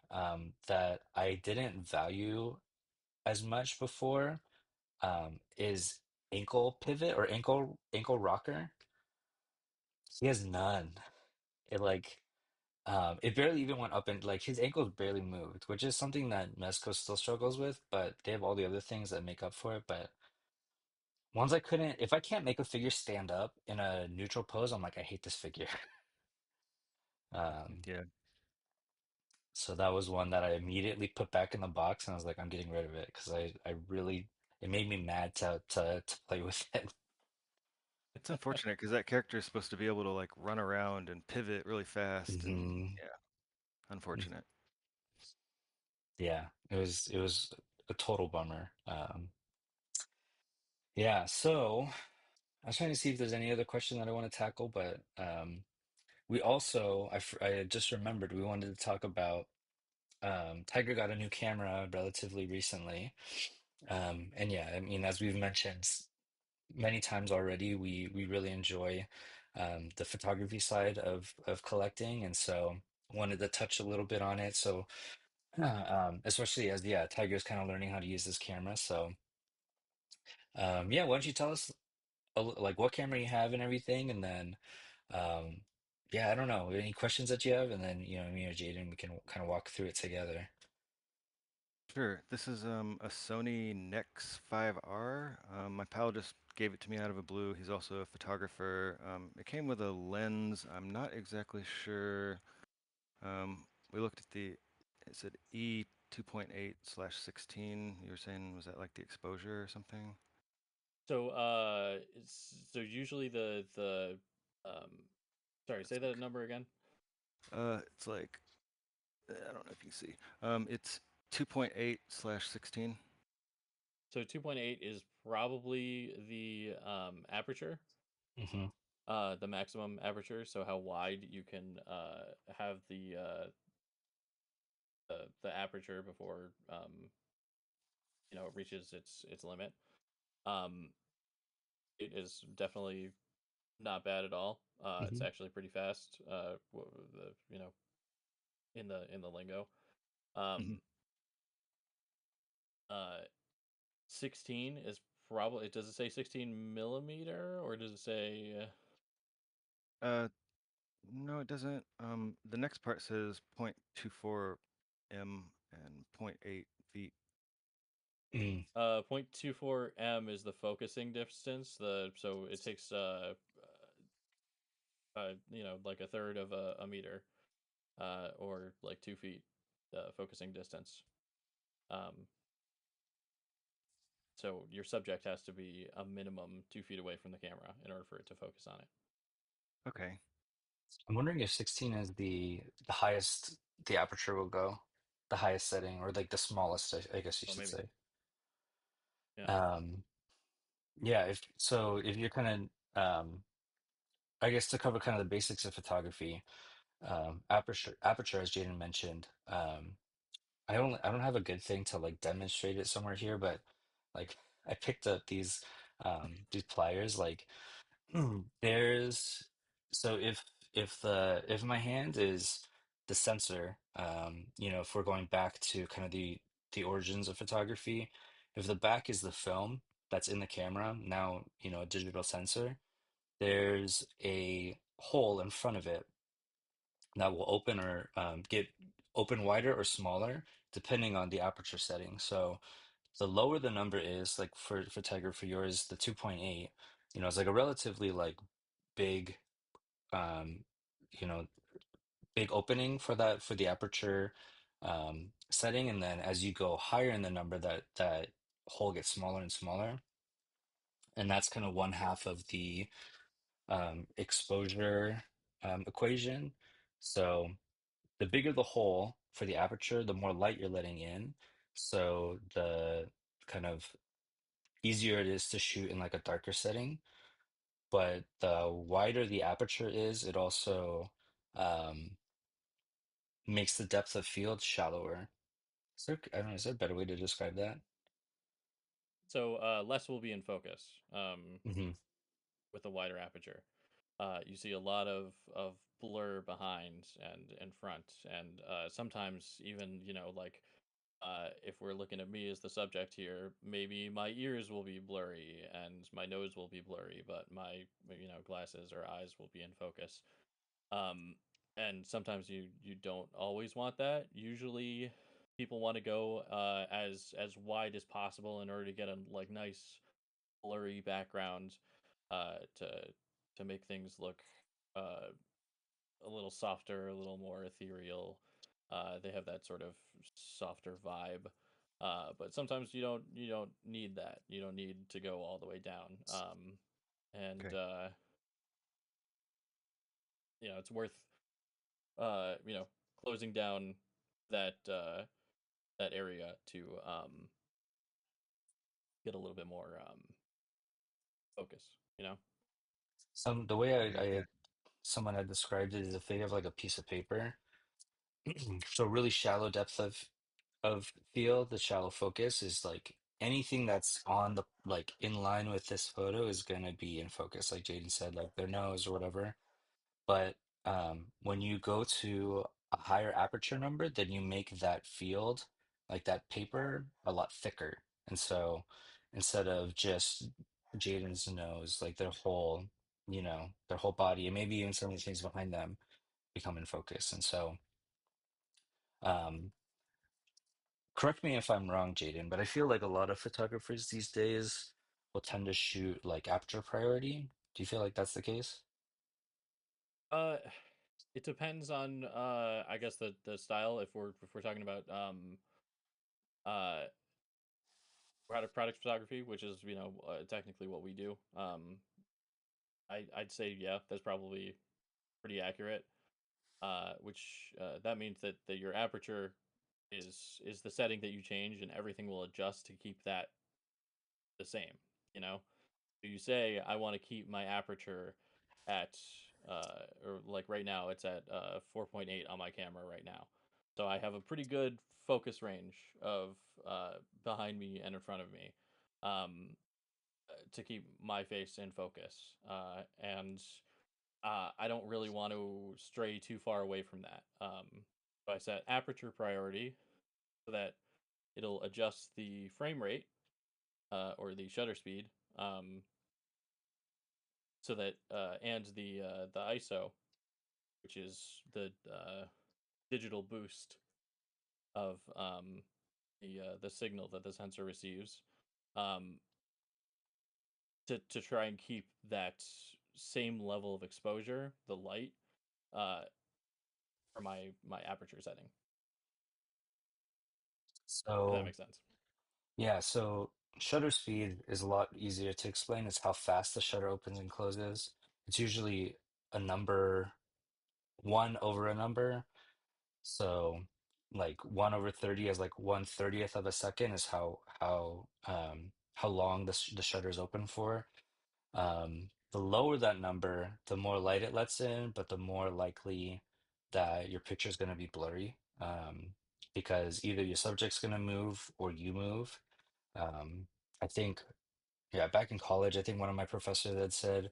that I didn't value as much before, is ankle pivot or ankle rocker. He has none. It like it barely even went up, and like his ankles barely moved, which is something that Mezco still struggles with, but they have all the other things that make up for it. But ones I couldn't, if I can't make a figure stand up in a neutral pose, I'm like, I hate this figure. Um, Yeah, so that was one that I immediately put back in the box, and I was like, I'm getting rid of it because I really it made me mad to play with it. it's unfortunate because that character is supposed to be able to like run around and pivot really fast, and hmm yeah, unfortunate. Yeah, it was a total bummer. Yeah, so I was trying to see if there's any other question that I want to tackle, but we also I just remembered we wanted to talk about Tiger got a new camera relatively recently. And yeah, I mean, as we've mentioned many times already, we really enjoy the photography side of collecting, and so wanted to touch a little bit on it. So, especially as yeah, Tiger's kind of learning how to use this camera. So, yeah, why don't you tell us like what camera you have and everything, and then um, yeah, I don't know, any questions that you have, and then me or Jaden, we can kind of walk through it together. Sure. This is a Sony Nex 5R. My pal just gave it to me out of a blue. He's also a photographer. It came with a lens. I'm not exactly sure. We looked at it said E 2.8/16. You were saying, was that like the exposure or something? So so usually um sorry, say That's that number again. it's like I don't know if you can see. It's 2.8/16. So 2.8 is probably the aperture, Hmm. the maximum aperture, so how wide you can have the aperture before it reaches its limit. Um it is definitely not bad at all. It's Hmm. actually pretty fast. The in the lingo. Hmm. Um, uh, 16 is probably. Does it say 16 millimeter or does it say? Uh, no, it doesn't. The next part says 0.24 m and zero point 0.8 feet. 0.24 m is the focusing distance. So it takes like a third of a meter, or like 2 feet, focusing distance. Um, so your subject has to be a minimum 2 feet away from the camera in order for it to focus on it. Okay. I'm wondering if 16 is the highest the aperture will go, the highest setting, or like the smallest, I guess you Oh, should maybe. say. Yeah. Um, yeah, if you're kind of I guess to cover kind of the basics of photography, aperture as Jaden mentioned, I don't have a good thing to like demonstrate it somewhere here, but like I picked up these pliers like. There's so if my hand is the sensor, if we're going back to kind of the origins of photography, if the back is the film that's in the camera, now, a digital sensor, there's a hole in front of it that will open or get open wider or smaller depending on the aperture setting. So the lower the number is, like for Tiger, for yours, the 2.8, it's like a relatively like big um you know big opening for the aperture setting, and then as you go higher in the number, that hole gets smaller and smaller, and that's kind of one half of the exposure equation. So the bigger the hole for the aperture, the more light you're letting in. So the kind of easier it is to shoot in like a darker setting. But the wider the aperture is, it also um, makes the depth of field shallower. I don't know, is there a better way to describe that? So less will be in focus Hmm. with a wider aperture. You see a lot of blur behind and in front, and sometimes even like if we're looking at me as the subject here, maybe my ears will be blurry and my nose will be blurry, but my glasses or eyes will be in focus. Um, and sometimes you don't always want that. Usually, people want to go as wide as possible in order to get a like nice blurry background to make things look uh a little softer, a little more ethereal. They have that sort of softer vibe. But sometimes you don't need that. You don't need to go all the way down. And Okay. it's worth closing down that area to get a little bit more focus. The way Okay. Yeah. someone had described it is if they have like a piece of paper, so really shallow depth of field, the shallow focus is like anything that's on the like in line with this photo is gonna be in focus, like Jaden said, like their nose or whatever. But when you go to a higher aperture number, then you make that field, like that paper, a lot thicker. And so instead of just Jaden's nose, like their whole body, and maybe even some of the things behind them become in focus. And so, um, correct me if I'm wrong, Jaden, but I feel like a lot of photographers these days will tend to shoot like aperture priority. Do you feel like that's the case? Uh, it depends on I guess the style. If we're talking about uh product photography, which is technically what we do. I'd say yeah, that's probably pretty accurate. Which that means that your aperture is the setting that you change, and everything will adjust to keep that the same. You know, so you say I want to keep my aperture at or like right now it's at 4.8 on my camera right now. So I have a pretty good focus range of behind me and in front of me. Um, to keep my face in focus. And I don't really want to stray too far away from that. So I set aperture priority so that it'll adjust the frame rate or the shutter speed, so that and the ISO, which is the digital boost of the signal that the sensor receives. Um, to try and keep that same level of exposure, the light, uh, for my aperture setting. If that So makes sense. yeah, so shutter speed is a lot easier to explain. It's how fast the shutter opens and closes. It's usually a number, one over a number. So like 1/30 is like 1/30th of a second is how long the shutter is open for. The lower that number, the more light it lets in, but the more likely that your picture is going to be blurry. Because either your subject's going to move or you move. Um, I think, yeah, back in college, I think one of my professors had said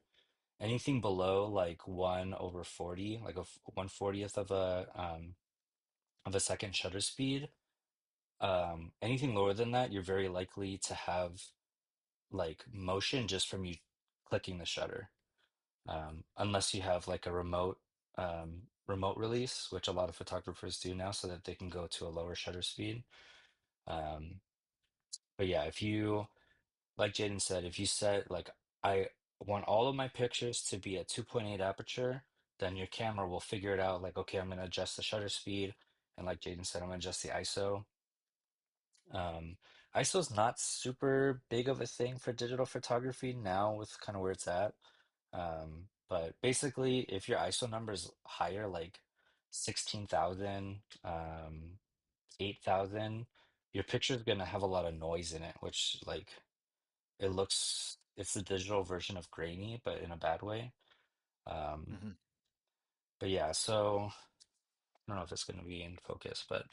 anything below like 1/40, like 1/40th of a second shutter speed, anything lower than that, you're very likely to have like motion just from you clicking the shutter. Unless you have like a remote release, which a lot of photographers do now so that they can go to a lower shutter speed. Um, but yeah, if you like Jaden said, if you set like I want all of my pictures to be at 2.8 aperture, then your camera will figure it out like, okay, I'm going to adjust the shutter speed And like Jaden said, I'm gonna adjust the ISO. Um, ISO is not super big of a thing for digital photography now with kind of where it's at. But basically, if your ISO number is higher, like 16,000, 8,000, your picture is gonna have a lot of noise in it, which like it's the digital version of grainy, but in a bad way. Um, Hmm. but yeah, so I don't know if it's gonna be in focus, but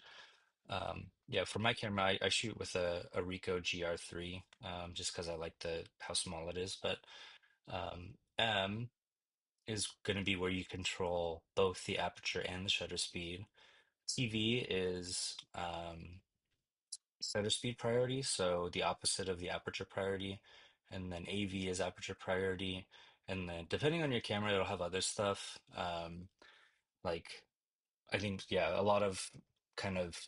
yeah, for my camera, I shoot with a Ricoh GR3, just because I like the how small it is. But M is going to be where you control both the aperture and the shutter speed. TV is shutter speed priority, so the opposite of the aperture priority. And then AV is aperture priority. And then depending on your camera, it'll have other stuff. Like I think, yeah, a lot of kind of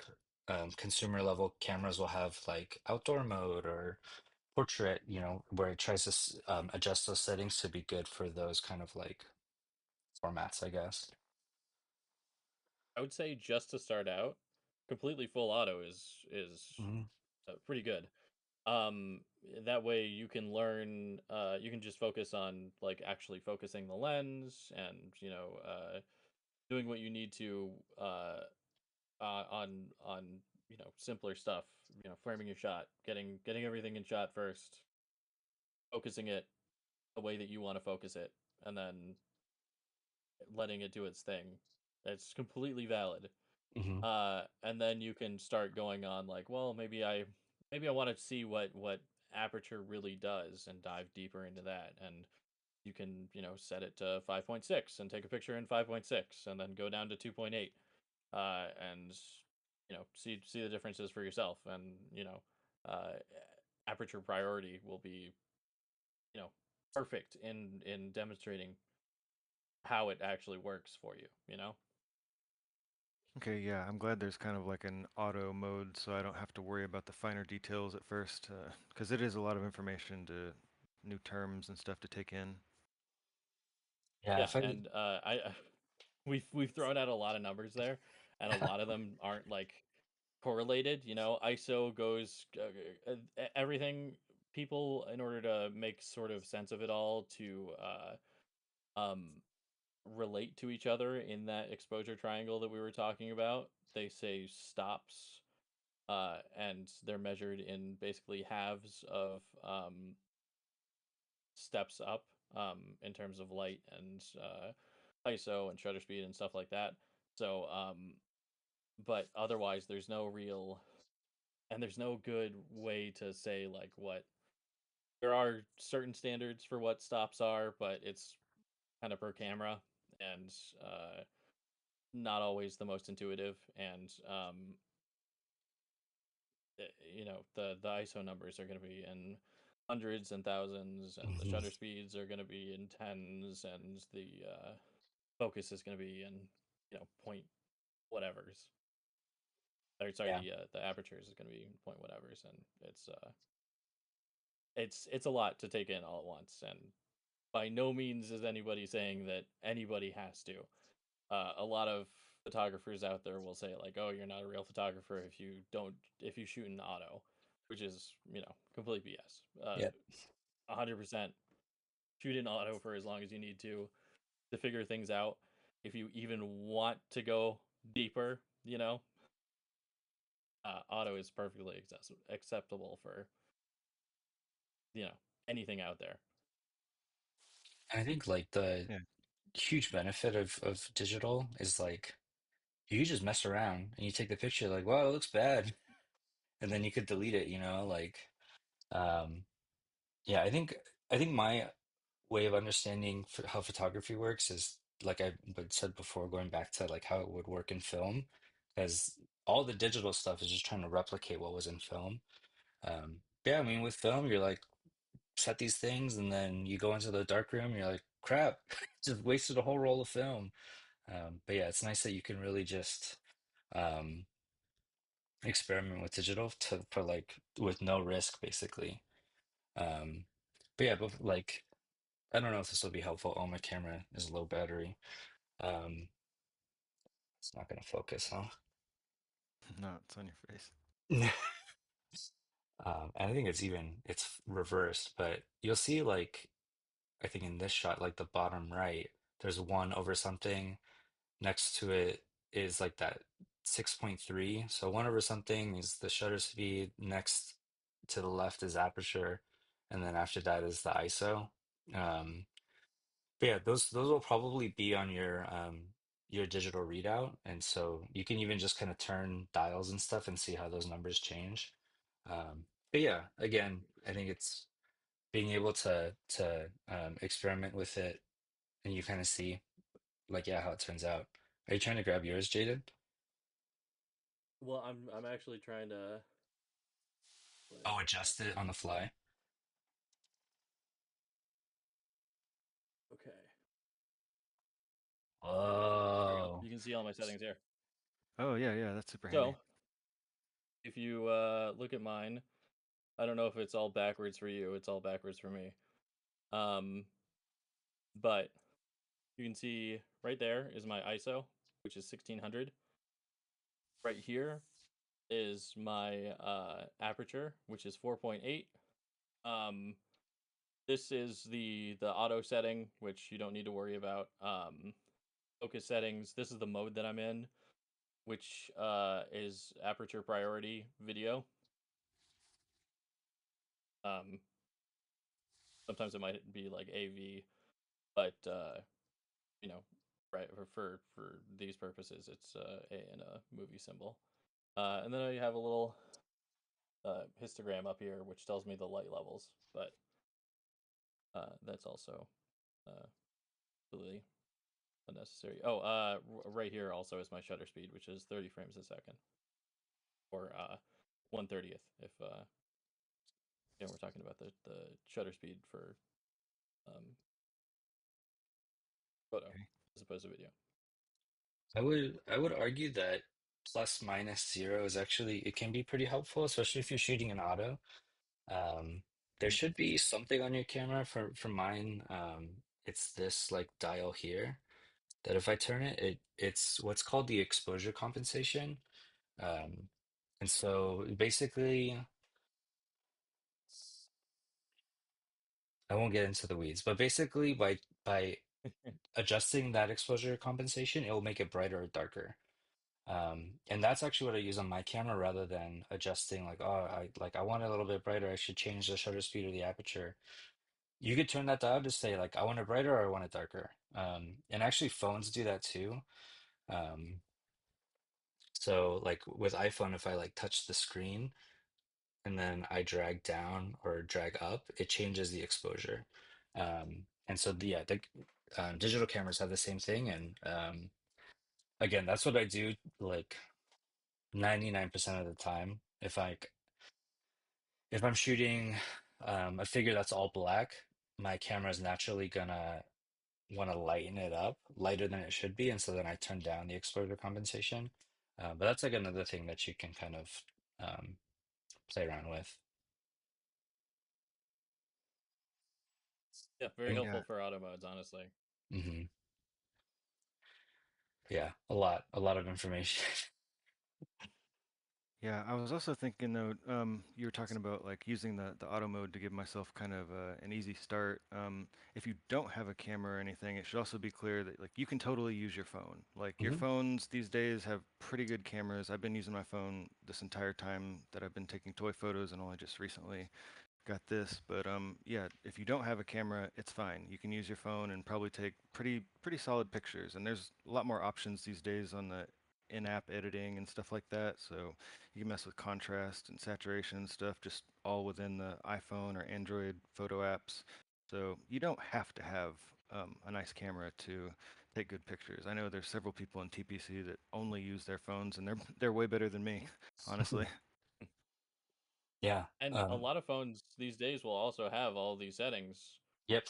consumer level cameras will have like outdoor mode or portrait, where it tries to adjust those settings to be good for those kind of like formats, I guess. I would say just to start out, completely full auto is Hmm. pretty good. That way you can learn. You can just focus on like actually focusing the lens and doing what you need to on simpler stuff. Framing your shot, getting everything in shot first, focusing it the way that you want to focus it, and then letting it do its thing. That's completely valid. Hmm. And then you can start going on like, well, maybe I want to see what aperture really does and dive deeper into that. And you can, set it to 5.6 and take a picture in 5.6 and then go down to 2.8 and see the differences for yourself. And uh, aperture priority will be you know perfect in demonstrating how it actually works for you. Okay, yeah, I'm glad there's kind of like an auto mode so I don't have to worry about the finer details at first, because it is a lot of information to new terms and stuff to take in. Yeah, Yeah, if I and I we've thrown out a lot of numbers there, and a lot of them aren't like correlated. ISO goes everything. People, in order to make sort of sense of it all, to um relate to each other in that exposure triangle that we were talking about, they say stops, and they're measured in basically halves of steps up, in terms of light and ISO and shutter speed and stuff like that. So, but otherwise, there's no good way to say like what there are certain standards for what stops are, but it's kind of per camera and not always the most intuitive. And the ISO numbers are going to be in hundreds and thousands, and the Mhm. shutter speeds are going to be in tens, and the focus is going to be in point whatevers. Or sorry, Yeah, the apertures is going to be in point whatevers, and it's a lot to take in all at once. And by no means is anybody saying that anybody has to. A lot of photographers out there will say like, "Oh, you're not a real photographer if you shoot in auto," which is complete BS. yeah. 100% shoot in auto for as long as you need to figure things out. If you even want to go deeper, auto is perfectly acceptable for you know anything out there. And I think like the Yeah. huge benefit of digital is like you just mess around and you take the picture like, wow, it looks bad, and then you could delete it, like um yeah, I think my way of understanding how photography works is like I would said before, going back to like how it would work in film, because all the digital stuff is just trying to replicate what was in film. Yeah, I mean with film, you're like set these things and then you go into the dark room, you're like, crap, just wasted a whole roll of film. But yeah, it's nice that you can really just um, experiment with digital for like with no risk, basically. Um, but yeah, but like I don't know if this will be helpful. Oh, my camera is low battery. Um, it's not gonna focus, huh? No, it's on your face. And I think it's reversed, but you'll see like I think in this shot, like the bottom right, there's one over something. Next to it is like that 6.3. So one over something is the shutter speed. Next to the left is aperture, and then after that is the ISO. But yeah, those will probably be on your digital readout, and so you can even just kind of turn dials and stuff and see how those numbers change. But yeah, again, I think it's being able to experiment with it, and you kind of see like yeah how it turns out. Are you trying to grab yours, Jaden? Well, I'm actually trying to. Oh, adjust it on the fly. Okay, there you go. Oh, You can see all my settings here. Oh yeah, yeah, that's super handy. So if you look at mine, I don't know if it's all backwards for you. It's all backwards for me. Um, but you can see right there is my ISO, which is 1600. Right here is my aperture, which is 4.8. Um, this is the auto setting, which you don't need to worry about. Focus settings. This is the mode that I'm in, which is aperture priority video. Um, sometimes it might be like AV, but you know, right for these purposes, it's a and a movie symbol. And then I have a little histogram up here, which tells me the light levels, but that's also uh, really unnecessary. Oh, right here also is my shutter speed, which is 30 frames a second, or 1/30th if we're talking about the shutter speed for um, photo Okay. as opposed to video. I would argue that plus minus zero is actually it can be pretty helpful, especially if you're shooting in auto. There Mhm. should be something on your camera for mine. It's this like dial here that if I turn it, it's what's called the exposure compensation. Um, and so basically, I won't get into the weeds, but basically by adjusting that exposure compensation, it will make it brighter or darker. And that's actually what I use on my camera rather than adjusting like, oh, I want it a little bit brighter. I should change the shutter speed or the aperture. You could turn that dial to say like, I want it brighter or I want it darker. And actually phones do that too. Um, so like with iPhone, if I like touch the screen and then I drag down or drag up, it changes the exposure. And so yeah, the digital cameras have the same thing. And again, that's what I do like 99% of the time. If I'm shooting a figure that's all black, my camera is naturally gonna want to lighten it up, lighter than it should be, and so then I turn down the exposure compensation. But that's like another thing that you can kind of um, play around with. Yeah, very And helpful Yeah, for auto modes, honestly. mhm, yeah, a lot of information. yeah. I was also thinking though, you were talking about like using the auto mode to give myself kind of an easy start. If you don't have a camera or anything, it should also be clear that like you can totally use your phone. Like your Mhm. phones these days have pretty good cameras. I've been using my phone this entire time that I've been taking toy photos and only just recently got this. But yeah, if you don't have a camera, it's fine. You can use your phone and probably take pretty solid pictures. And there's a lot more options these days on the in-app editing and stuff like that. So you can mess with contrast and saturation and stuff just all within the iPhone or Android photo apps. So you don't have to have a nice camera to take good pictures. I know there's several people in TPC that only use their phones, and they're way better than me, honestly. Yeah. And a lot of phones these days will also have all these settings Yep.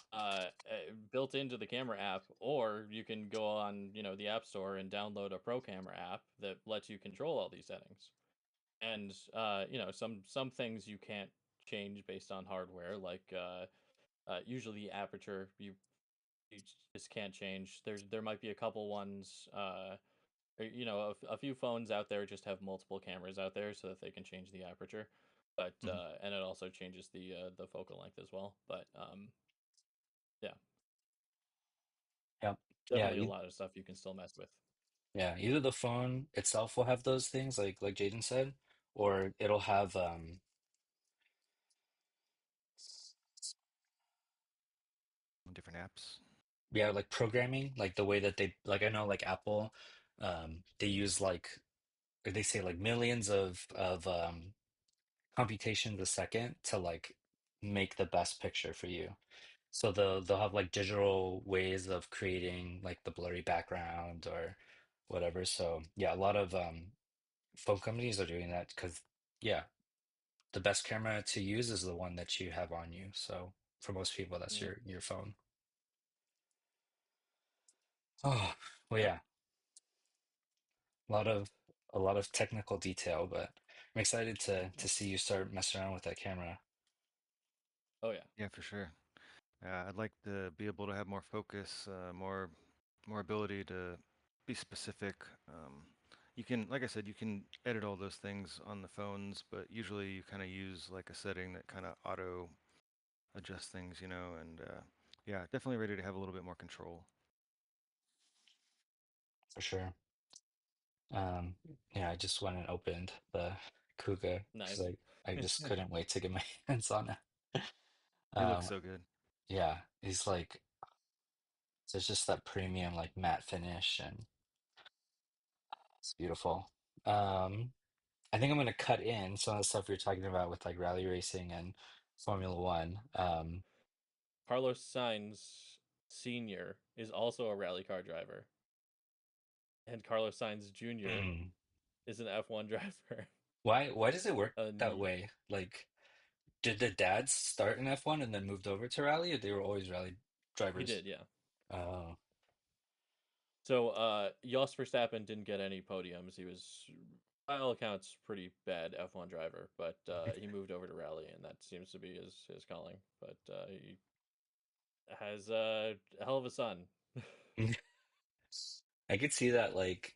built into the camera app, or you can go on, the App Store and download a Pro Camera app that lets you control all these settings. And some things you can't change based on hardware, like usually aperture, you just can't change. There might be a couple ones. you know, a few phones out there just have multiple cameras out there so that they can change the aperture, but Mhm. and it also changes the focal length as well. But yeah, Yep. Yeah, definitely a lot of stuff you can still mess with. yeah, either the phone itself will have those things like Jaden said, or it'll have Different apps. yeah, like programming, like the way that they like I know like Apple they use like they say like millions of computations a second to like make the best picture for you. So they'll have like digital ways of creating like the blurry background or whatever. So yeah, a lot of phone companies are doing that because yeah, the best camera to use is the one that you have on you. So for most people, that's Hmm. your phone. Oh, well, Yeah. yeah, a lot of a lot of technical detail, but I'm excited to see you start messing around with that camera. Oh yeah. Yeah, for sure. I'd like to be able to have more focus, more ability to be specific. You can, like I said, you can edit all those things on the phones, but usually you kind of use like a setting that kind of auto adjusts things, and yeah, definitely ready to have a little bit more control. For sure. Um, yeah, I just went and opened the Kuga because Nice. I just couldn't wait to get my hands on it. He looks Um, so good. yeah, he's like there's just that premium like matte finish and it's beautiful. Um, I think I'm gonna cut in some of the stuff you're talking about with like rally racing and Formula One. Carlos Sainz Senior is also a rally car driver, and Carlos Sainz Junior mm, is an F1 driver. why does it work And that way? Like, did the dads start in F1 and then moved over to rally, or they were always rally he drivers? did, yeah. Oh, So Jos Verstappen didn't get any podiums. He was, by all accounts, pretty bad F1 driver, but he moved over to rally, and that seems to be his calling. But he has a hell of a son. I could see that. Like,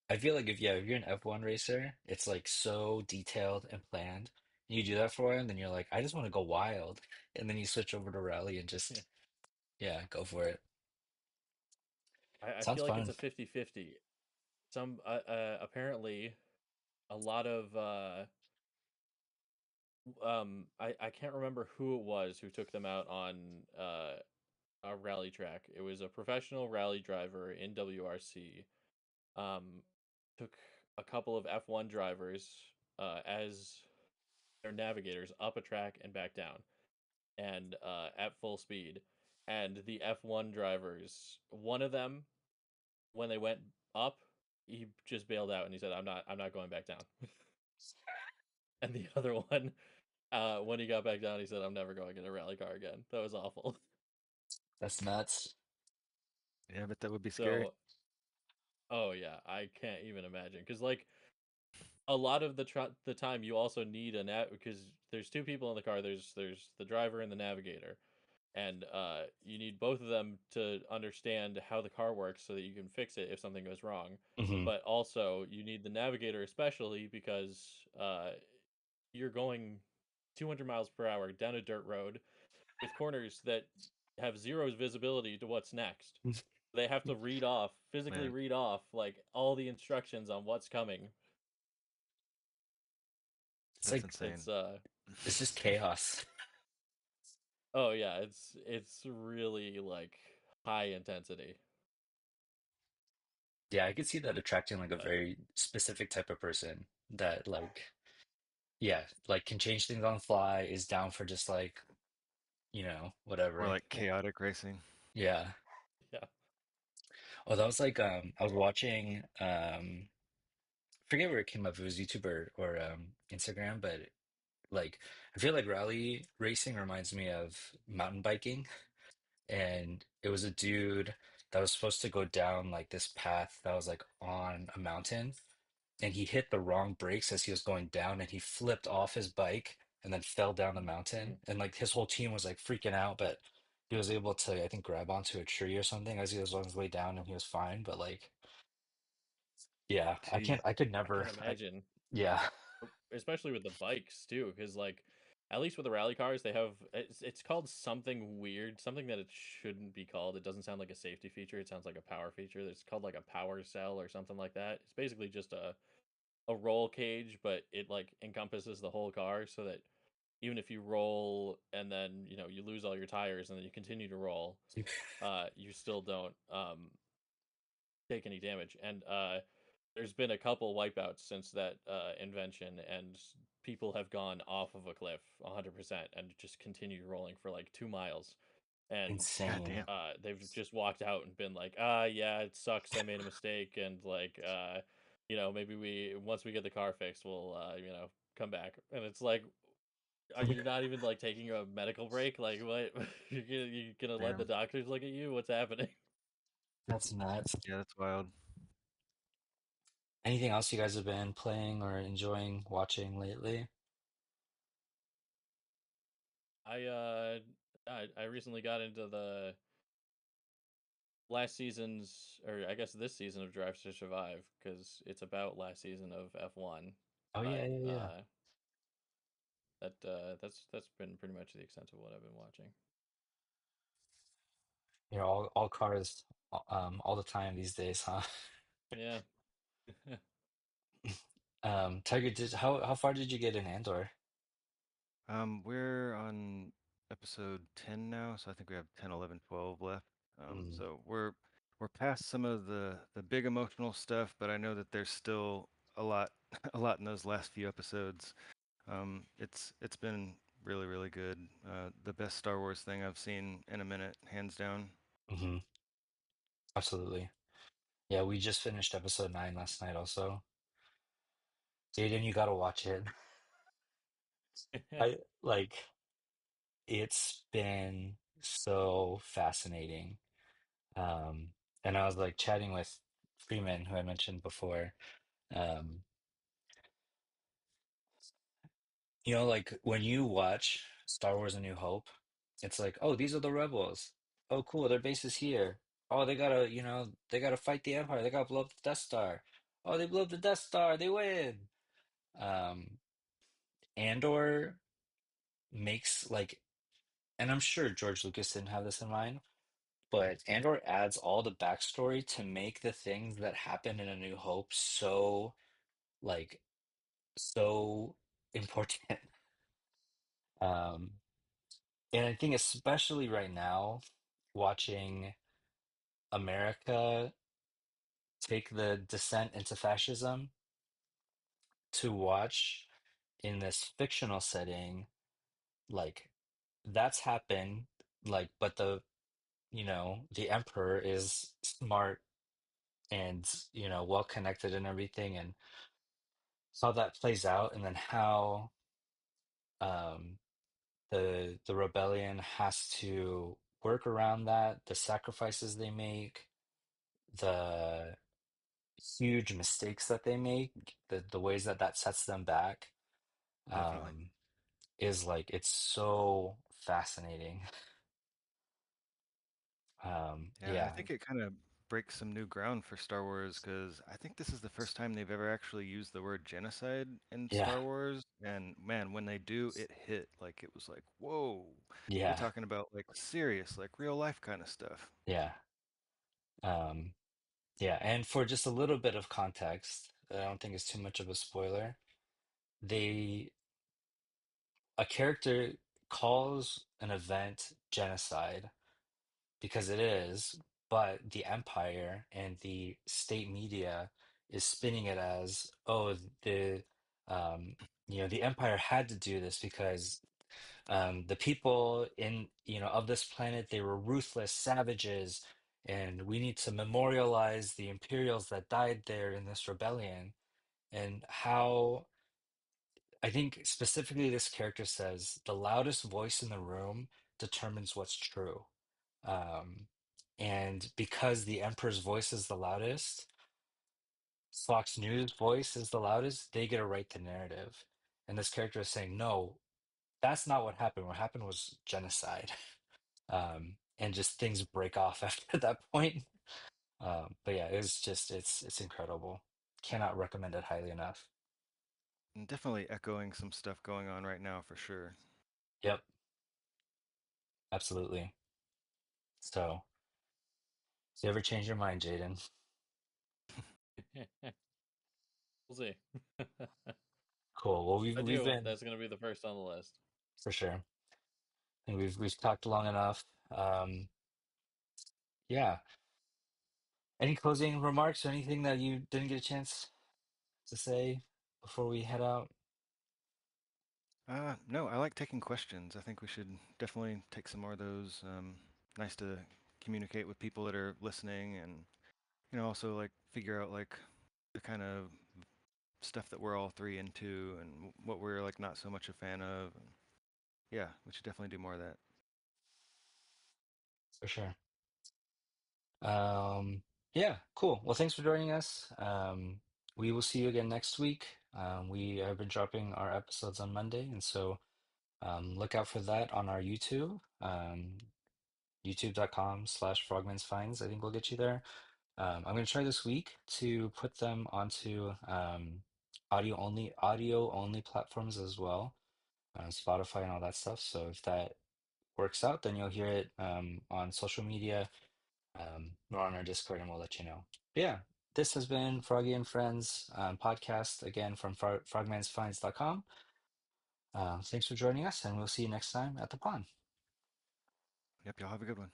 I feel like if yeah, if you're an F1 racer, it's like so detailed and planned. You do that for a while, and then you're like, I just want to go wild, and then you switch over to rally and Yeah. just yeah, go for it. I Sounds feel like it's fun. a 50-50. Some apparently a lot of I can't remember who it was who took them out on a rally track. It was a professional rally driver in WRC. Um, took a couple of F1 drivers as their navigators up a track and back down, and at full speed. And the F1 drivers, one of them, when they went up, he just bailed out and he said, I'm not going back down." And the other one, when he got back down, he said, "I'm never going in a rally car again. That was awful." That's nuts. Yeah, but that would be scary. So, oh yeah, I can't even imagine because like a lot of the time you also need a nav because there's two people in the car. There's the driver and the navigator, and you need both of them to understand how the car works so that you can fix it if something goes wrong. Hmm. But also you need the navigator especially because you're going 200 miles per hour down a dirt road with corners that have zero visibility to what's next. They have to physically Man, read off like all the instructions on what's coming. It's that's like It's insane. it's just chaos. oh yeah, it's really like high intensity. Yeah, I could see that attracting like a But very specific type of person that like yeah, like can change things on the fly, is down for just like, More whatever. like chaotic racing. Yeah. yeah. Oh, that was like I was watching I forget where it came up. It was YouTube or Instagram, but like I feel like rally racing reminds me of mountain biking. And it was a dude that was supposed to go down like this path that was like on a mountain, and he hit the wrong brakes as he was going down, and he flipped off his bike and then fell down the mountain. Mhm. And like his whole team was like freaking out, but he was able to, I think, grab onto a tree or something as he was on his way down, and he was fine. But like, Yeah, Jeez. I could I can't never. imagine. Yeah. Especially with the bikes too, because like at least with the rally cars, they have it's called something weird, something that it shouldn't be called. It doesn't sound like a safety feature. It sounds like a power feature. It's called like a power cell or something like that. It's basically just a roll cage, but it like encompasses the whole car so that even if you roll and then you lose all your tires and then you continue to roll, you still don't take any damage. And there's been a couple wipeouts since that invention, and people have gone off of a cliff 100% and just continued rolling for like 2 miles. And God Insane. damn. they've just walked out and been like, yeah, it sucks. I made a mistake. And like, maybe once we get the car fixed, we'll, come back. And it's like, are you not even like taking a medical break? Like, what? You gonna let the Damn. doctors look at you? What's happening? That's nuts. Yeah, that's wild. Anything else you guys have been playing or enjoying watching lately? I uh I recently got into the last season's, or I guess this season of Drive to Survive, because it's about last season of F1. Oh yeah, But yeah, yeah. that's been pretty much the extent of what I've been watching. All cars, all the time these days, huh? Yeah. Tiger, how far did you get in Andor? We're on episode 10 now, so I think we have 10, 11, 12 left. Mm, So we're past some of the big emotional stuff, but I know that there's still a lot a lot in those last few episodes. It's been really, really good. The best Star Wars thing I've seen in a minute, hands down. hmm. Absolutely. Yeah, we just finished episode 9 last night also. Jaden, you gotta watch it. I like it's been so fascinating. And I was like chatting with Freeman, who I mentioned before. Um, like when you watch Star Wars A New Hope, it's like, oh, these are the rebels. Oh, cool, their base is here. Oh, they gotta fight the Empire. They gotta blow up the Death Star. Oh, they blew up the Death Star. They win. Um, Andor makes like, and I'm sure George Lucas didn't have this in mind, but Andor adds all the backstory to make the things that happen in A New Hope like so important. Um, and I think especially right now, watching America take the descent into fascism to watch in this fictional setting, like that's happened, like, but the emperor is smart and, well connected and everything, and how that plays out, and then how um the rebellion has to work around that, the sacrifices they make, the huge mistakes that they make, the ways that that sets them back, Definitely. um, is like it's so fascinating. Yeah, I Yeah, think it kind of breaks some new ground for Star Wars because I think this is the first time they've ever actually used the word genocide in yeah, Star Wars. And man, when they do, it hit. Like it was like, whoa, we're yeah, talking about like serious, like real life kind of stuff. yeah, um, yeah. And for just a little bit of context, I don't think it's too much of a spoiler. They A character calls an event genocide because it is, but the empire and the state media is spinning it as, oh, um, the empire had to do this because the people of this planet, they were ruthless savages, and we need to memorialize the Imperials that died there in this rebellion. And how I think specifically this character says the loudest voice in the room determines what's true. Um, and because the Emperor's voice is the loudest, Fox News' voice is the loudest, they get to write the narrative. And this character is saying, no, that's not what happened. What happened was genocide. And just things break off after that point. But yeah, it's incredible. cannot recommend it highly enough. And definitely echoing some stuff going on right now for sure. Yep, absolutely. So, if you ever change your mind, Jaden, We'll see. cool. Well, If I we've do, been that's going to be the first on the list. for sure. I think we've talked long enough. Yeah. Any closing remarks or anything that you didn't get a chance to say before we head out? No, I like taking questions. I think we should definitely take some more of those. Nice to communicate with people that are listening and, also like figure out like the kind of stuff that we're all three into and what we're like not so much a fan of. And yeah, we should definitely do more of that. For sure. Yeah, cool. Well, thanks for joining us. We will see you again next week. We have been dropping our episodes on Monday, and so look out for that on our YouTube. YouTube.com/Frogman's Finds. I think we'll get you there. I'm going to try this week to put them onto audio only platforms as well, Spotify and all that stuff. So if that works out, then you'll hear it on social media, or on our Discord, and we'll let you know. But yeah, this has been Froggy and Friends podcast again from frogmansfinds.com. Thanks for joining us, and we'll see you next time at the pond. Yep, y'all have a good one.